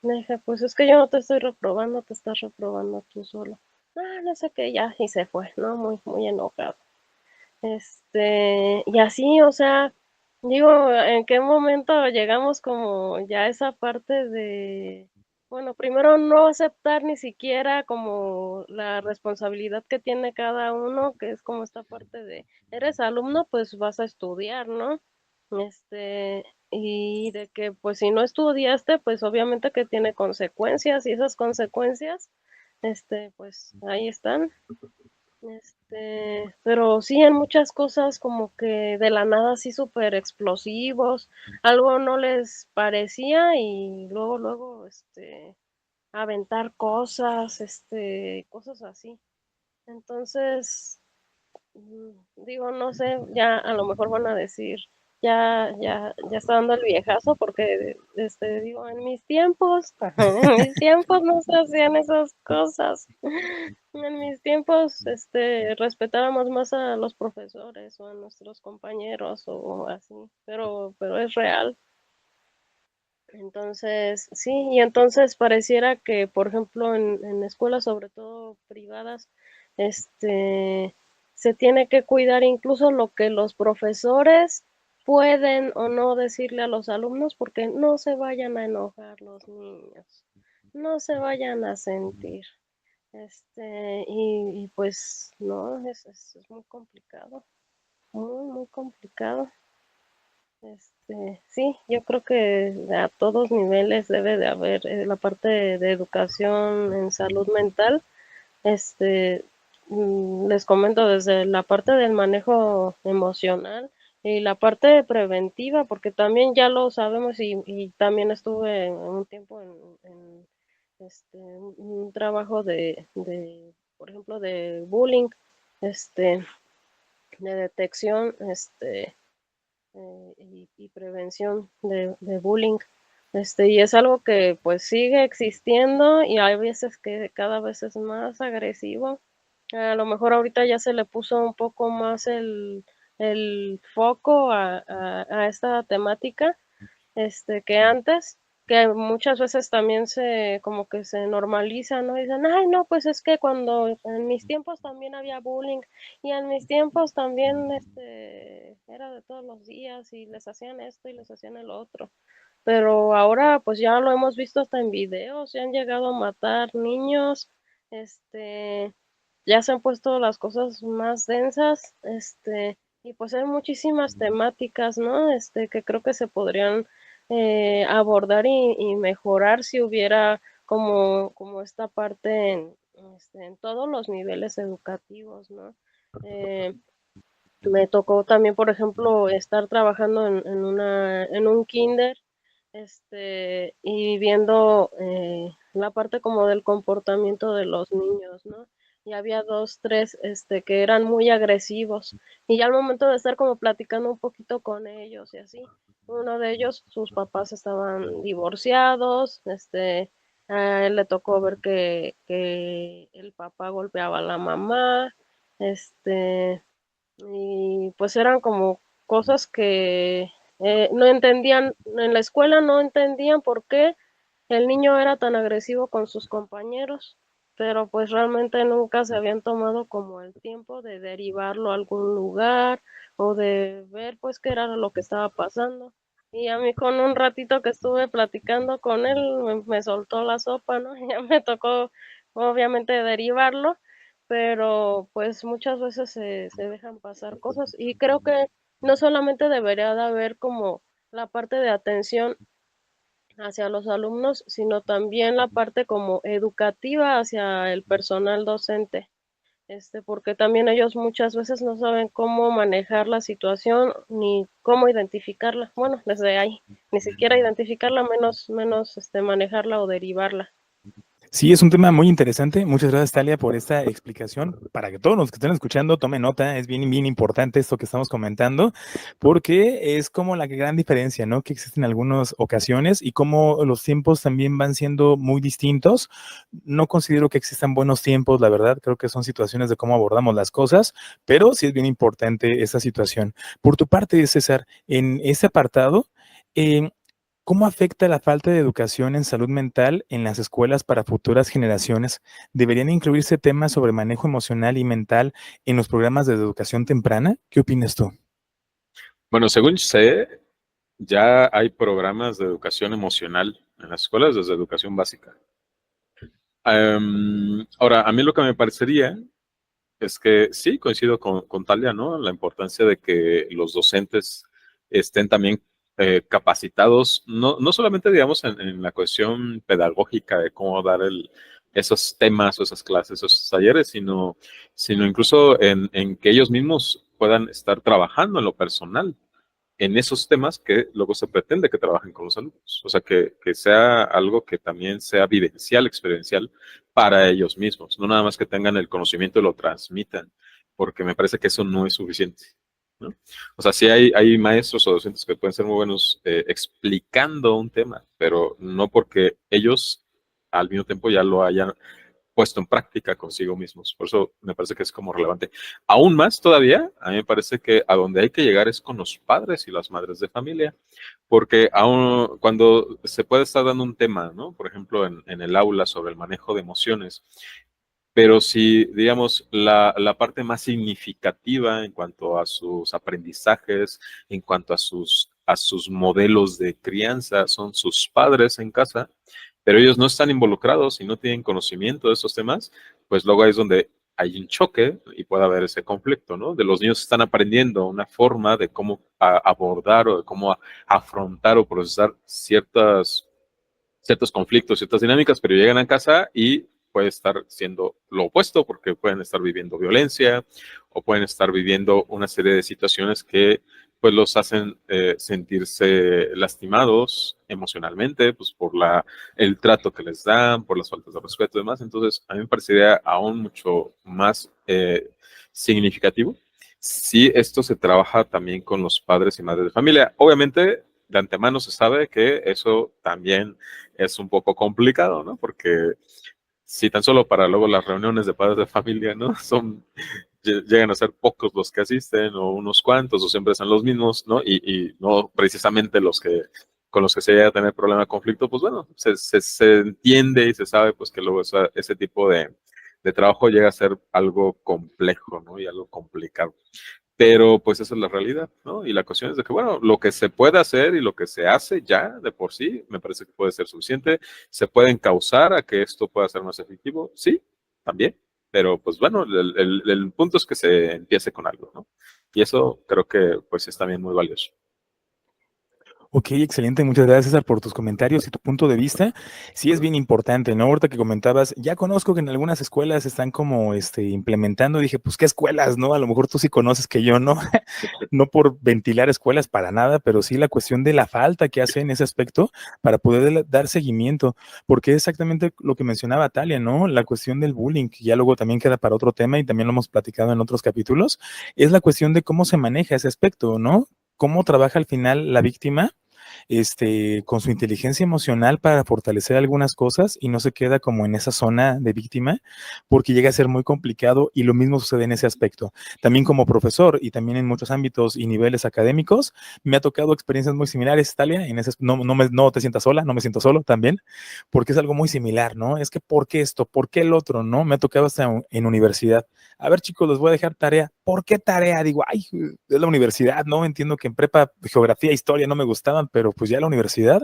Le dije, pues es que yo no te estoy reprobando, te estás reprobando tú solo. Ah, no sé qué, ya, y se fue, ¿no? Muy, muy enojado. Y así, o sea, digo, ¿en qué momento llegamos como ya a esa parte de, bueno, primero no aceptar ni siquiera como la responsabilidad que tiene cada uno, que es como esta parte de, eres alumno, pues vas a estudiar, ¿no? Y de que pues si no estudiaste, pues obviamente que tiene consecuencias y esas consecuencias, pues ahí están. Pero sí en muchas cosas como que de la nada así súper explosivos, algo no les parecía y luego, aventar cosas, cosas así. Entonces, digo, no sé, ya a lo mejor van a decir, ya está dando el viejazo, porque, digo, en mis tiempos, en mis tiempos no se hacían esas cosas. En mis tiempos, respetábamos más a los profesores o a nuestros compañeros o así, pero es real. Entonces, sí, y entonces pareciera que, por ejemplo, en escuelas, sobre todo privadas, este, se tiene que cuidar incluso lo que los profesores pueden o no decirle a los alumnos, porque no se vayan a enojar los niños, no se vayan a sentir. Y pues, no, es muy complicado, muy, muy complicado. Sí, yo creo que a todos niveles debe de haber la parte de educación en salud mental. Les comento desde la parte del manejo emocional y la parte preventiva, porque también ya lo sabemos y también estuve un tiempo en un trabajo por ejemplo, de bullying, de detección, y prevención de bullying. Y es algo que pues sigue existiendo y hay veces que cada vez es más agresivo. A lo mejor ahorita ya se le puso un poco más el foco a esta temática, que antes, que muchas veces también como que se normaliza, ¿no? Dicen, ay, no, pues es que cuando en mis tiempos también había bullying y en mis tiempos también, era de todos los días y les hacían esto y les hacían el otro. Pero ahora, pues ya lo hemos visto hasta en videos, se han llegado a matar niños, ya se han puesto las cosas más densas, y pues hay muchísimas temáticas, ¿no? Que creo que se podrían abordar y mejorar si hubiera como esta parte en todos los niveles educativos, ¿no? Me tocó también, por ejemplo, estar trabajando en un kinder, y viendo la parte como del comportamiento de los niños, ¿no? Y había dos, tres, que eran muy agresivos. Y ya al momento de estar como platicando un poquito con ellos y así, uno de ellos, sus papás estaban divorciados, a él le tocó ver que el papá golpeaba a la mamá, y pues eran como cosas que no entendían, en la escuela no entendían por qué el niño era tan agresivo con sus compañeros, pero pues realmente nunca se habían tomado como el tiempo de derivarlo a algún lugar o de ver pues qué era lo que estaba pasando. Y a mí con un ratito que estuve platicando con él me soltó la sopa, ¿no? Ya me tocó obviamente derivarlo, pero pues muchas veces se dejan pasar cosas y creo que no solamente debería de haber como la parte de atención hacia los alumnos, sino también la parte como educativa hacia el personal docente, porque también ellos muchas veces no saben cómo manejar la situación ni cómo identificarla. Bueno, desde ahí, ni siquiera identificarla, menos manejarla o derivarla. Sí, es un tema muy interesante. Muchas gracias, Talia, por esta explicación. Para que todos los que estén escuchando tomen nota, es bien, bien importante esto que estamos comentando, porque es como la gran diferencia, ¿no? Que existen algunas ocasiones y cómo los tiempos también van siendo muy distintos. No considero que existan buenos tiempos, la verdad. Creo que son situaciones de cómo abordamos las cosas, pero sí es bien importante esta situación. Por tu parte, César, en ese apartado, eh, ¿cómo afecta la falta de educación en salud mental en las escuelas para futuras generaciones? ¿Deberían incluirse temas sobre manejo emocional y mental en los programas de educación temprana? ¿Qué opinas tú? Bueno, según sé, ya hay programas de educación emocional en las escuelas desde educación básica. Ahora, a mí lo que me parecería es que sí, coincido con Talia, ¿no? La importancia de que los docentes estén también capacitados, no solamente, digamos, en la cuestión pedagógica de cómo dar esos temas o esas clases, esos talleres, sino incluso en que ellos mismos puedan estar trabajando en lo personal en esos temas que luego se pretende que trabajen con los alumnos. O sea, que sea algo que también sea vivencial, experiencial para ellos mismos, no nada más que tengan el conocimiento y lo transmitan, porque me parece que eso no es suficiente, ¿no? O sea, sí hay maestros o docentes que pueden ser muy buenos explicando un tema, pero no porque ellos al mismo tiempo ya lo hayan puesto en práctica consigo mismos. Por eso me parece que es como relevante. Aún más todavía, a mí me parece que a donde hay que llegar es con los padres y las madres de familia, porque aún cuando se puede estar dando un tema, ¿no? Por ejemplo, en el aula sobre el manejo de emociones, pero si, digamos, la parte más significativa en cuanto a sus aprendizajes, en cuanto a sus modelos de crianza, son sus padres en casa, pero ellos no están involucrados y no tienen conocimiento de esos temas, pues luego ahí es donde hay un choque y puede haber ese conflicto, ¿no? De los niños están aprendiendo una forma de cómo abordar o de cómo afrontar o procesar ciertos conflictos, ciertas dinámicas, pero llegan a casa y puede estar siendo lo opuesto porque pueden estar viviendo violencia o pueden estar viviendo una serie de situaciones que pues los hacen sentirse lastimados emocionalmente, pues por el trato que les dan, por las faltas de respeto y demás. Entonces, a mí me parecería aún mucho más significativo si esto se trabaja también con los padres y madres de familia. Obviamente, de antemano se sabe que eso también es un poco complicado, ¿no? Porque si tan solo para luego las reuniones de padres de familia, ¿no? Llegan a ser pocos los que asisten o unos cuantos o siempre son los mismos, ¿no? Y no precisamente con los que se llega a tener problema de conflicto, pues bueno, se entiende y se sabe pues que luego ese tipo de trabajo llega a ser algo complejo, ¿no? Y algo complicado. Pero pues esa es la realidad, ¿no? Y la cuestión es de que, bueno, lo que se puede hacer y lo que se hace ya de por sí, me parece que puede ser suficiente. Se puede encauzar a que esto pueda ser más efectivo, sí, también. Pero pues bueno, el punto es que se empiece con algo, ¿no? Y eso creo que pues es también muy valioso. Ok, excelente. Muchas gracias, César, por tus comentarios y tu punto de vista. Sí es bien importante, ¿no? Ahorita que comentabas, ya conozco que en algunas escuelas están como implementando, dije, pues qué escuelas, ¿no? A lo mejor tú sí conoces que yo no, no por ventilar escuelas para nada, pero sí la cuestión de la falta que hace en ese aspecto para poder dar seguimiento, porque es exactamente lo que mencionaba Talia, ¿no? La cuestión del bullying, que ya luego también queda para otro tema y también lo hemos platicado en otros capítulos, es la cuestión de cómo se maneja ese aspecto, ¿no? Cómo trabaja al final la víctima con su inteligencia emocional para fortalecer algunas cosas y no se queda como en esa zona de víctima, porque llega a ser muy complicado y lo mismo sucede en ese aspecto. También como profesor y también en muchos ámbitos y niveles académicos, me ha tocado experiencias muy similares, Talia, no te sientas sola, no me siento solo también, porque es algo muy similar, ¿no? Es que ¿por qué esto? ¿Por qué el otro? ¿No? Me ha tocado hasta en universidad. A ver, chicos, les voy a dejar tarea. ¿Por qué tarea? Digo, ay, es la universidad, ¿no? Entiendo que en prepa, geografía, historia no me gustaban, pero pues ya la universidad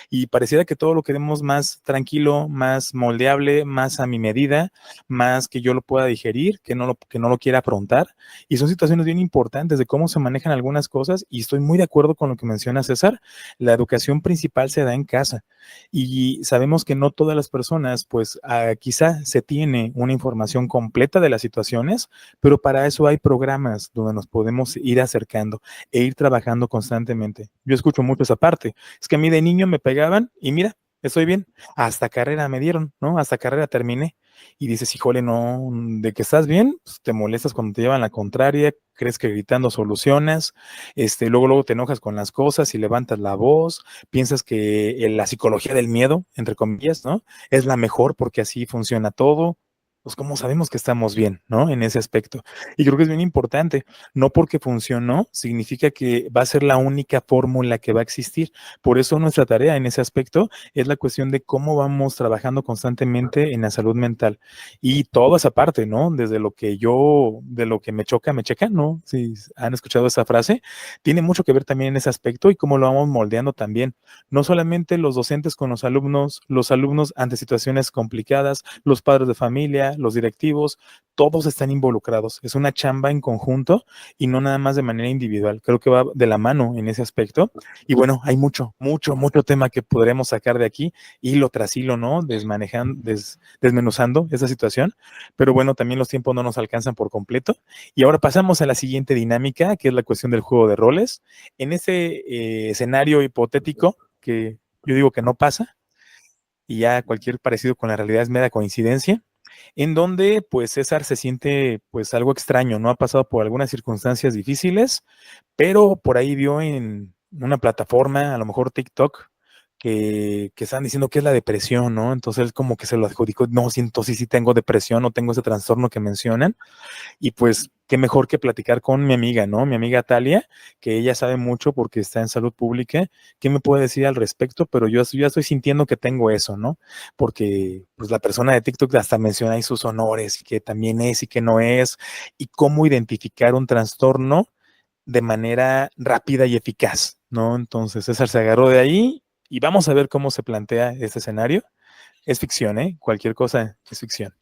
y pareciera que todo lo queremos más tranquilo, más moldeable, más a mi medida, más que yo lo pueda digerir, que no lo quiera afrontar. Y son situaciones bien importantes de cómo se manejan algunas cosas y estoy muy de acuerdo con lo que menciona César. La educación principal se da en casa y sabemos que no todas las personas, pues quizá se tiene una información completa de las situaciones, pero para eso hay programas donde nos podemos ir acercando e ir trabajando constantemente. Yo escucho mucho esa parte. Es que a mí de niño me pegaban y mira, estoy bien. Hasta carrera me dieron, ¿no? Hasta carrera terminé. Y dices, híjole, no, de que estás bien, pues, te molestas cuando te llevan la contraria, crees que gritando solucionas, luego te enojas con las cosas y levantas la voz, piensas que la psicología del miedo, entre comillas, ¿no? Es la mejor porque así funciona todo. Pues cómo sabemos que estamos bien, ¿no? En ese aspecto. Y creo que es bien importante. No porque funcionó, significa que va a ser la única fórmula que va a existir. Por eso nuestra tarea en ese aspecto es la cuestión de cómo vamos trabajando constantemente en la salud mental. Y toda esa parte, ¿no? Desde lo que de lo que me choca, me checa, ¿no? Si han escuchado esa frase, tiene mucho que ver también en ese aspecto y cómo lo vamos moldeando también. No solamente los docentes con los alumnos ante situaciones complicadas, los padres de familia, los directivos, todos están involucrados. Es una chamba en conjunto y no nada más de manera individual. Creo que va de la mano en ese aspecto. Y bueno, hay mucho tema que podremos sacar de aquí, hilo tras hilo, ¿no? Desmenuzando esa situación. Pero bueno, también los tiempos no nos alcanzan por completo. Y ahora pasamos a la siguiente dinámica, que es la cuestión del juego de roles. En ese escenario hipotético, que yo digo que no pasa, y ya cualquier parecido con la realidad es mera coincidencia, en donde pues César se siente pues algo extraño, ¿no? Ha pasado por algunas circunstancias difíciles, pero por ahí vio en una plataforma, a lo mejor TikTok, que están diciendo que es la depresión, ¿no? Entonces él como que se lo adjudicó, no, siento, sí tengo depresión o tengo ese trastorno que mencionan. Y pues, qué mejor que platicar con mi amiga, ¿no? Mi amiga Talia, que ella sabe mucho porque está en salud pública. ¿Qué me puede decir al respecto? Pero yo ya estoy sintiendo que tengo eso, ¿no? Porque pues la persona de TikTok hasta menciona ahí sus honores y que también es y que no es, y cómo identificar un trastorno de manera rápida y eficaz, ¿no? Entonces César se agarró de ahí y vamos a ver cómo se plantea este escenario. Es ficción, ¿eh? Cualquier cosa es ficción.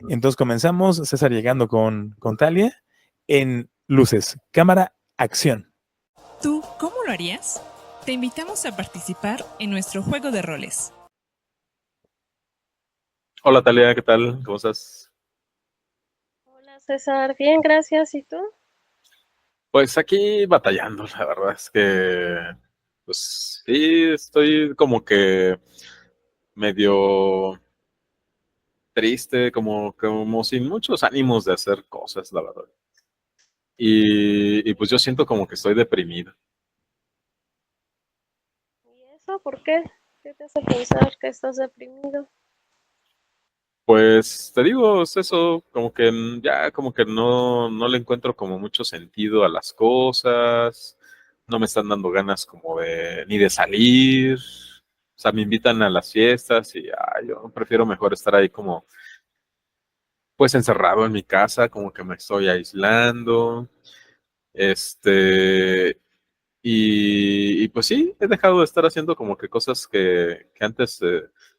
Entonces comenzamos, César llegando con Talia en luces, cámara, acción. ¿Tú cómo lo harías? Te invitamos a participar en nuestro juego de roles. Hola Talia, ¿qué tal? ¿Cómo estás? Hola César, bien, gracias. ¿Y tú? Pues aquí batallando, la verdad es que, pues sí, estoy como que medio triste, como sin muchos ánimos de hacer cosas, la verdad. Y pues yo siento como que estoy deprimido. ¿Y eso por qué? ¿Qué te hace pensar que estás deprimido? Pues te digo, es eso, como que ya como que no le encuentro como mucho sentido a las cosas, no me están dando ganas como de ni de salir, o sea, me invitan a las fiestas y yo prefiero mejor estar ahí como pues encerrado en mi casa, como que me estoy aislando, este, y pues sí, he dejado de estar haciendo como que cosas que antes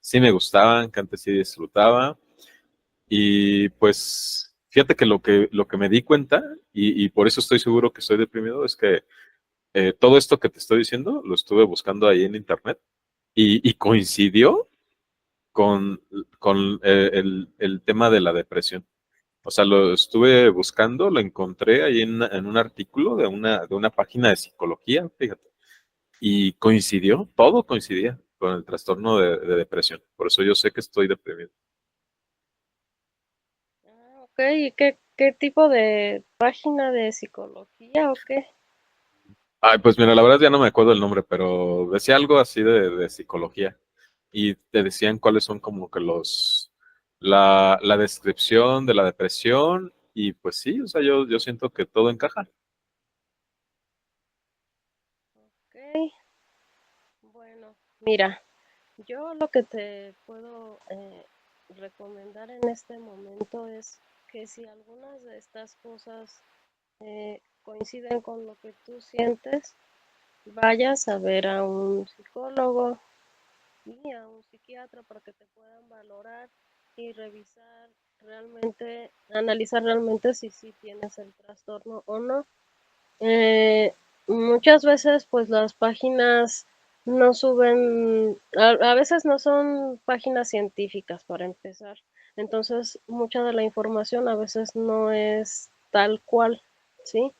sí me gustaban, que antes sí disfrutaba. Y pues fíjate que lo que me di cuenta, y por eso estoy seguro que estoy deprimido, es que todo esto que te estoy diciendo lo estuve buscando ahí en internet y coincidió con, con el tema de la depresión. O sea, lo estuve buscando, lo encontré ahí en un artículo de una página de psicología, fíjate, y coincidió, todo coincidía con el trastorno de depresión. Por eso yo sé que estoy deprimido. Ah, ok, ¿y qué tipo de página de psicología o qué? Ay, pues mira, la verdad ya no me acuerdo el nombre, pero decía algo así de psicología y te decían cuáles son como que la descripción de la depresión y pues sí, o sea, yo siento que todo encaja. Ok, bueno, mira, yo lo que te puedo recomendar en este momento es que si algunas de estas cosas coinciden con lo que tú sientes, vayas a ver a un psicólogo y a un psiquiatra para que te puedan valorar y revisar realmente, analizar realmente si sí tienes el trastorno o no. Muchas veces pues las páginas no suben, a veces no son páginas científicas para empezar, entonces mucha de la información a veces no es tal cual, ¿sí?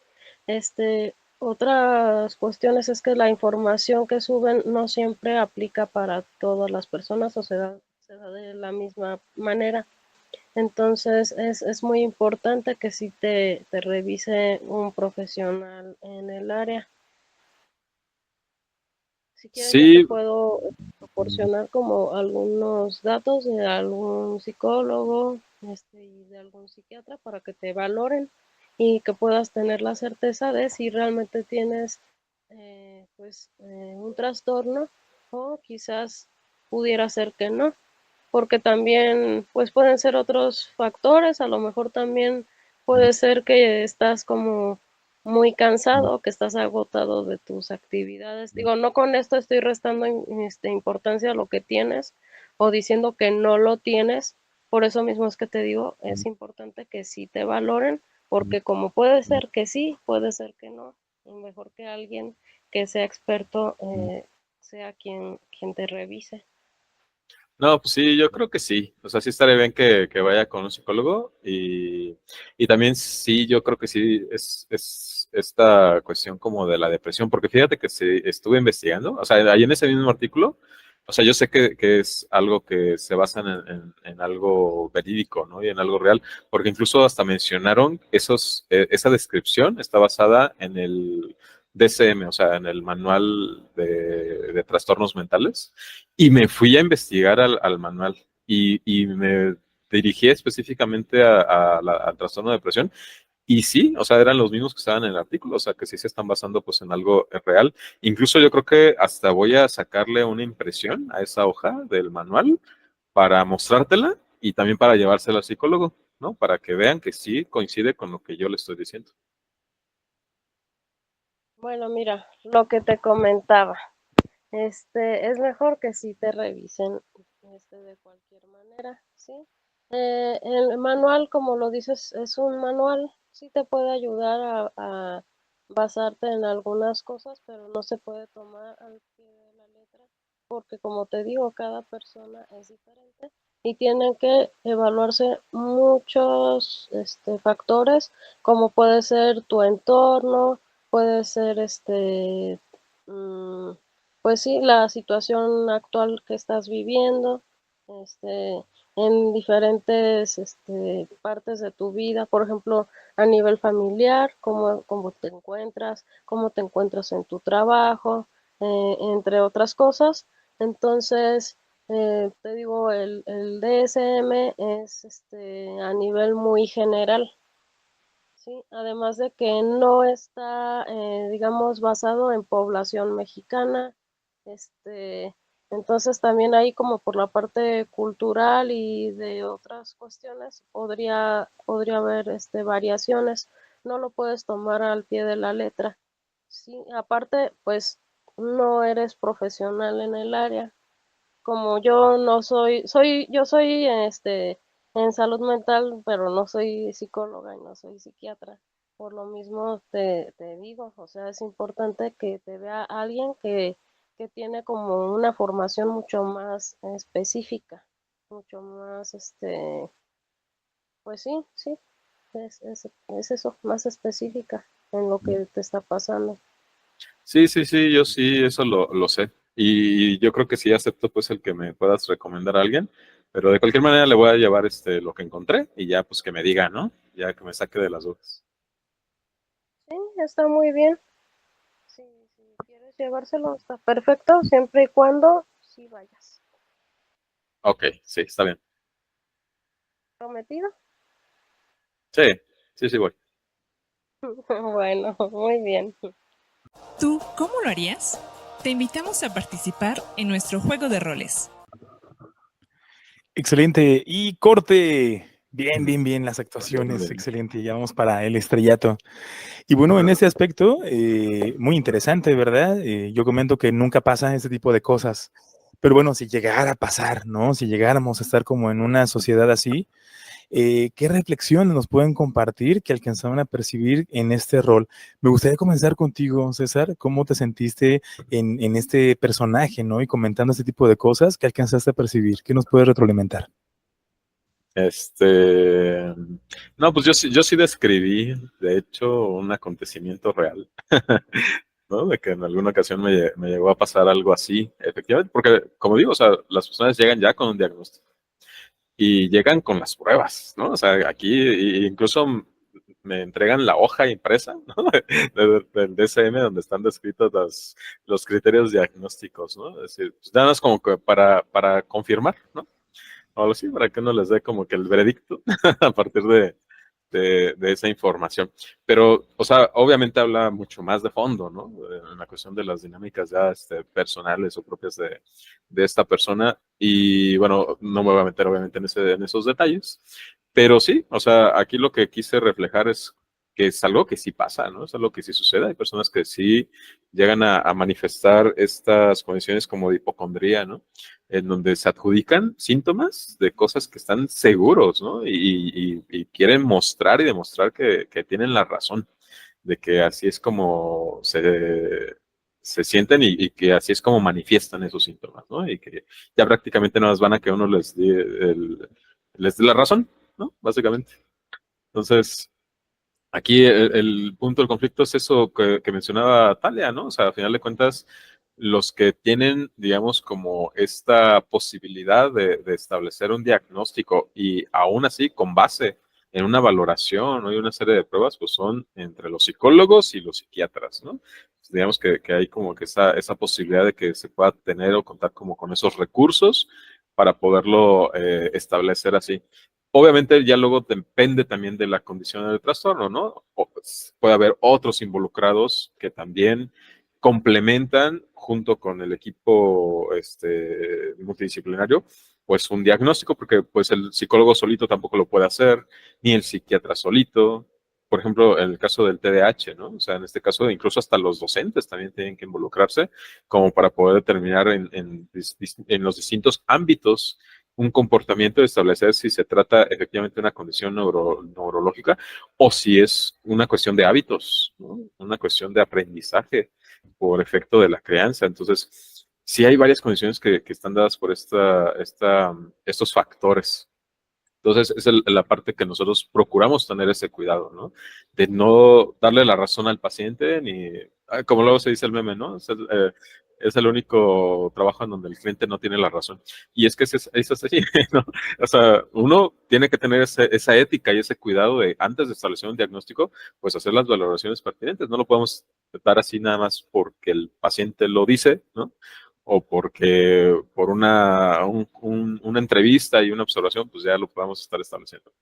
Este, otras cuestiones es que la información que suben no siempre aplica para todas las personas o se da de la misma manera. Entonces es muy importante que sí te revise un profesional en el área. Si quieres, yo te Sí, puedo proporcionar como algunos datos de algún psicólogo y de algún psiquiatra para que te valoren y que puedas tener la certeza de si realmente tienes un trastorno o quizás pudiera ser que no, porque también pues pueden ser otros factores, a lo mejor también puede ser que estás como muy cansado, que estás agotado de tus actividades. Digo, no con esto estoy restando importancia a lo que tienes o diciendo que no lo tienes. Por eso mismo es que te digo, es importante que sí te valoren, porque como puede ser que sí, puede ser que no. Y mejor que alguien que sea experto sea quien te revise. no, pues sí, yo creo que sí. O sea, sí estaría bien que vaya con un psicólogo y también sí, yo creo que sí es esta cuestión como de la depresión, porque fíjate que estuve investigando, o sea, ahí en ese mismo artículo, o sea, yo sé que es algo que se basa en algo verídico, ¿no? Y en algo real, porque incluso hasta mencionaron esa descripción está basada en el DSM, o sea, en el manual de trastornos mentales. Y me fui a investigar al manual y me dirigí específicamente al trastorno de depresión. Y sí, o sea, eran los mismos que estaban en el artículo, o sea, que sí se están basando pues en algo real. Incluso yo creo que hasta voy a sacarle una impresión a esa hoja del manual para mostrártela y también para llevársela al psicólogo, ¿no? Para que vean que sí coincide con lo que yo le estoy diciendo. Bueno, mira, lo que te comentaba, es mejor que sí te revisen, de cualquier manera, ¿sí? El manual, como lo dices, es un manual, sí te puede ayudar a basarte en algunas cosas, pero no se puede tomar al pie de la letra, porque como te digo, cada persona es diferente y tienen que evaluarse muchos, factores, como puede ser tu entorno, puede ser mm, pues sí, la situación actual que estás viviendo, este, en diferentes partes de tu vida, por ejemplo, a nivel familiar, cómo te encuentras en tu trabajo, entre otras cosas. Entonces, te digo, el DSM es a nivel muy general. Sí, además de que no está, digamos, basado en población mexicana, este, entonces también ahí como por la parte cultural y de otras cuestiones podría haber, variaciones. No lo puedes tomar al pie de la letra. Sí, aparte, pues no eres profesional en el área, como yo no yo soy en salud mental, pero no soy psicóloga y no soy psiquiatra. Por lo mismo te digo, o sea, es importante que te vea alguien que tiene como una formación mucho más específica, mucho más, pues sí, sí, es eso, más específica en lo que te está pasando. Sí, sí, sí, yo sí, eso lo sé. Y yo creo que sí acepto pues el que me puedas recomendar a alguien, pero de cualquier manera le voy a llevar lo que encontré y ya pues que me diga, ¿no? Ya que me saque de las dudas. Sí, está muy bien. Si, si quieres llevárselo, está perfecto, siempre y cuando sí vayas. Ok, sí, está bien. ¿Prometido? Sí, sí, sí, voy. Bueno, muy bien. ¿Tú cómo lo harías? Te invitamos a participar en nuestro juego de roles. Excelente. Y corte. Bien, bien, bien, las Muy actuaciones, bien. excelente. Ya vamos para el estrellato. Y bueno, en ese aspecto, muy interesante, ¿verdad? Yo comento que nunca pasan este tipo de cosas. Pero bueno, si llegara a pasar, ¿no? Si llegáramos a estar como en una sociedad así, ¿qué reflexiones nos pueden compartir que alcanzaron a percibir en este rol? Me gustaría comenzar contigo, César. ¿Cómo te sentiste en este personaje, ¿no? Y comentando este tipo de cosas, ¿qué alcanzaste a percibir? ¿Qué nos puede retroalimentar? Este, no, pues yo sí describí, de hecho, un acontecimiento real, ¿no? De que en alguna ocasión me llegó a pasar algo así, efectivamente, porque, como digo, o sea, las personas llegan ya con un diagnóstico y llegan con las pruebas, ¿no? O sea, aquí incluso me entregan la hoja impresa, ¿no? Del DSM donde están descritos los criterios diagnósticos, ¿no? Es decir, pues, nada más como que para confirmar, ¿no? O algo así, para que uno les dé como que el veredicto a partir de esa información. Pero, o sea, obviamente habla mucho más de fondo, ¿no? En la cuestión de las dinámicas ya personales o propias de esta persona. Y bueno, no me voy a meter obviamente en esos detalles, pero sí, o sea, aquí lo que quise reflejar es que es algo que sí pasa, ¿no? Es algo que sí sucede. Hay personas que sí llegan a manifestar estas condiciones como de hipocondría, ¿no? En donde se adjudican síntomas de cosas que están seguros, ¿no? Y quieren mostrar y demostrar que tienen la razón, de que así es como se sienten y que así es como manifiestan esos síntomas, ¿no? Y que ya prácticamente no más van a que uno les dé la razón, ¿no? Básicamente. Entonces, aquí el punto del conflicto es eso que mencionaba Talia, ¿no? O sea, a final de cuentas, los que tienen, digamos, como esta posibilidad de establecer un diagnóstico y aún así con base en una valoración, ¿no? Y una serie de pruebas, pues son entre los psicólogos y los psiquiatras, ¿no? Pues digamos que hay como que esa posibilidad de que se pueda tener o contar como con esos recursos para poderlo establecer así. Obviamente ya luego depende también de la condición del trastorno, ¿no? Puede haber otros involucrados que también complementan junto con el equipo multidisciplinario, pues un diagnóstico, porque pues el psicólogo solito tampoco lo puede hacer, ni el psiquiatra solito. Por ejemplo, en el caso del TDAH, ¿no? O sea, en este caso, incluso hasta los docentes también tienen que involucrarse como para poder determinar en los distintos ámbitos un comportamiento de establecer si se trata efectivamente de una condición neurológica o si es una cuestión de hábitos, ¿no? Una cuestión de aprendizaje por efecto de la crianza. Entonces, sí hay varias condiciones que están dadas por estos factores. Entonces, es la parte que nosotros procuramos tener ese cuidado, ¿no? De no darle la razón al paciente, ni, como luego se dice el meme, ¿no? Es el único trabajo en donde el cliente no tiene la razón. Y es que es así, ¿no? O sea, uno tiene que tener esa ética y ese cuidado de, antes de establecer un diagnóstico, pues hacer las valoraciones pertinentes. No lo podemos dar así nada más porque el paciente lo dice, ¿no? O porque por una entrevista y una observación, pues ya lo podemos estar estableciendo.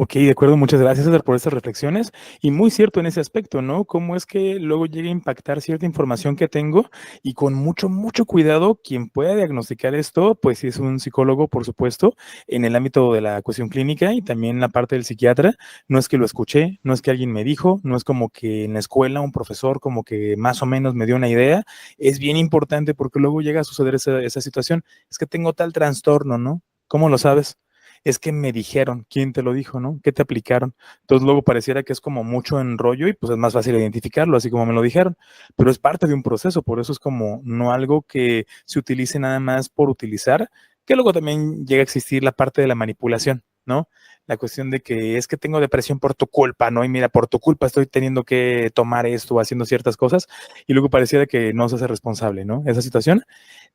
Ok, de acuerdo, muchas gracias, César, por estas reflexiones. Y muy cierto en ese aspecto, ¿no? Cómo es que luego llega a impactar cierta información que tengo y con mucho, mucho cuidado, quien pueda diagnosticar esto, pues sí es un psicólogo, por supuesto, en el ámbito de la cuestión clínica y también la parte del psiquiatra. No es que lo escuché, no es que alguien me dijo, no es como que en la escuela un profesor como que más o menos me dio una idea. Es bien importante porque luego llega a suceder esa situación. Es que tengo tal trastorno, ¿no? ¿Cómo lo sabes? Es que me dijeron, ¿quién te lo dijo, no? ¿Qué te aplicaron? Entonces luego pareciera que es como mucho enrollo y pues es más fácil identificarlo, así como me lo dijeron, pero es parte de un proceso, por eso es como no algo que se utilice nada más por utilizar, que luego también llega a existir la parte de la manipulación, ¿no? La cuestión de que es que tengo depresión por tu culpa, ¿no? Y mira, por tu culpa estoy teniendo que tomar esto o haciendo ciertas cosas y luego pareciera que no se hace responsable, ¿no? Esa situación.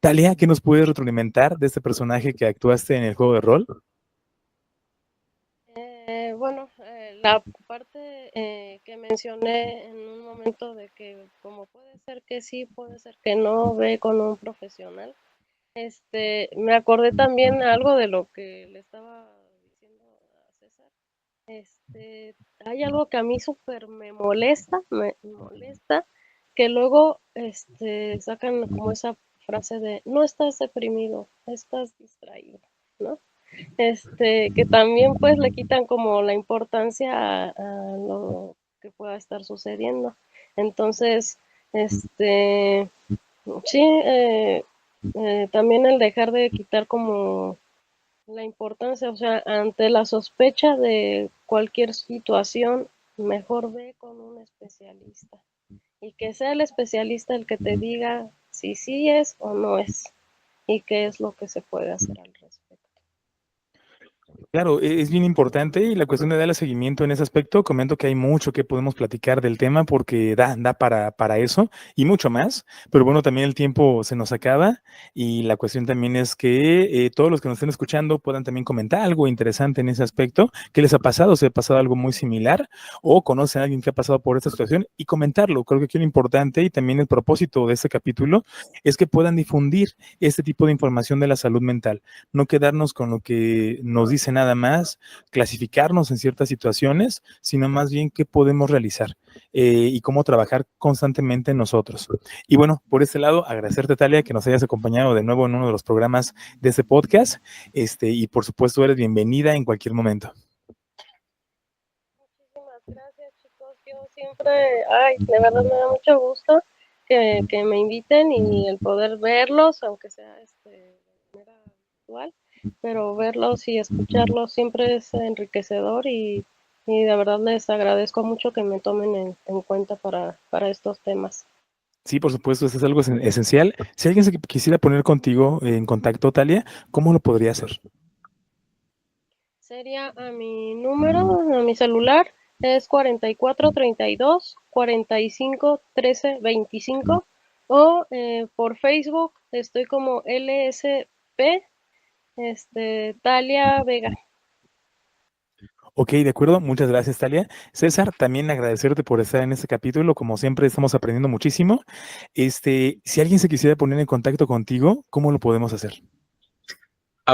Talia, ¿qué nos puedes retroalimentar de este personaje que actuaste en el juego de rol? Bueno, la parte que mencioné en un momento de que como puede ser que sí, puede ser que no, ve con un profesional. Me acordé también algo de lo que le estaba diciendo a César. Hay algo que a mí súper me molesta, que luego sacan como esa frase de no estás deprimido, estás distraído, ¿no? Que también pues le quitan como la importancia a lo que pueda estar sucediendo. Entonces, sí, también el dejar de quitar como la importancia, o sea, ante la sospecha de cualquier situación, mejor ve con un especialista y que sea el especialista el que te diga si sí es o no es y qué es lo que se puede hacer al respecto. Claro, es bien importante y la cuestión de darle seguimiento en ese aspecto, comento que hay mucho que podemos platicar del tema porque da para eso y mucho más, pero bueno, también el tiempo se nos acaba y la cuestión también es que todos los que nos estén escuchando puedan también comentar algo interesante en ese aspecto, qué les ha pasado, si ha pasado algo muy similar o conocen a alguien que ha pasado por esta situación y comentarlo. Creo que aquí lo importante y también el propósito de este capítulo es que puedan difundir este tipo de información de la salud mental, no quedarnos con lo que nos dicen nada más, clasificarnos en ciertas situaciones, sino más bien qué podemos realizar y cómo trabajar constantemente nosotros. Y bueno, por este lado, agradecerte, Talia, que nos hayas acompañado de nuevo en uno de los programas de este podcast, y por supuesto eres bienvenida en cualquier momento. Muchísimas gracias, chicos. Yo siempre, de verdad me da mucho gusto que me inviten y el poder verlos, aunque sea de manera virtual, pero verlos y escucharlos siempre es enriquecedor y de verdad les agradezco mucho que me tomen en cuenta para estos temas. Sí, por supuesto, eso es algo esencial. Si alguien se quisiera poner contigo en contacto, Talia, ¿cómo lo podría hacer? Sería a mi número, a mi celular, es 4432 45 13 25 o por Facebook estoy como LSP Talia Vega. Ok, de acuerdo. Muchas gracias, Talia. César, también agradecerte por estar en este capítulo. Como siempre, estamos aprendiendo muchísimo. Si alguien se quisiera poner en contacto contigo, ¿cómo lo podemos hacer?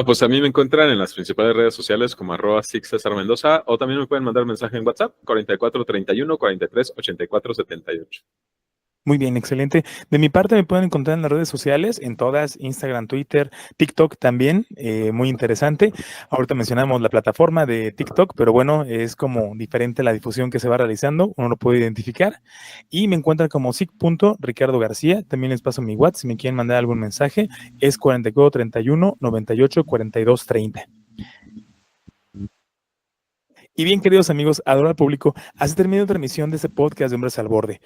Pues a mí me encuentran en las principales redes sociales como @SixCesarMendoza o también me pueden mandar mensaje en WhatsApp 4431 43 84 78. Muy bien, excelente. De mi parte me pueden encontrar en las redes sociales, en todas, Instagram, Twitter, TikTok también, muy interesante. Ahorita mencionamos la plataforma de TikTok, pero bueno, es como diferente la difusión que se va realizando, uno lo puede identificar. Y me encuentran como sic.Ricardo García, también les paso mi WhatsApp si me quieren mandar algún mensaje, es 4431 98 42 30. Y bien, queridos amigos, adoro al público, así termina la transmisión de este podcast de Hombres al Borde.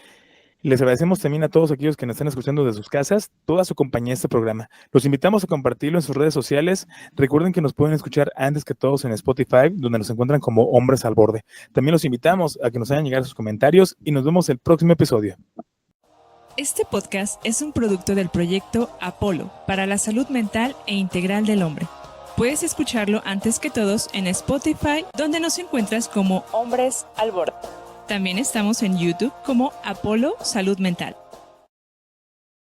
Les agradecemos también a todos aquellos que nos están escuchando desde sus casas, toda su compañía en este programa. Los invitamos a compartirlo en sus redes sociales. Recuerden que nos pueden escuchar antes que todos en Spotify, donde nos encuentran como Hombres al Borde. También los invitamos a que nos hagan llegar sus comentarios y nos vemos el próximo episodio. Este podcast es un producto del proyecto Apolo para la salud mental e integral del hombre. Puedes escucharlo antes que todos en Spotify, donde nos encuentras como Hombres al Borde. También estamos en YouTube como Apolo Salud Mental.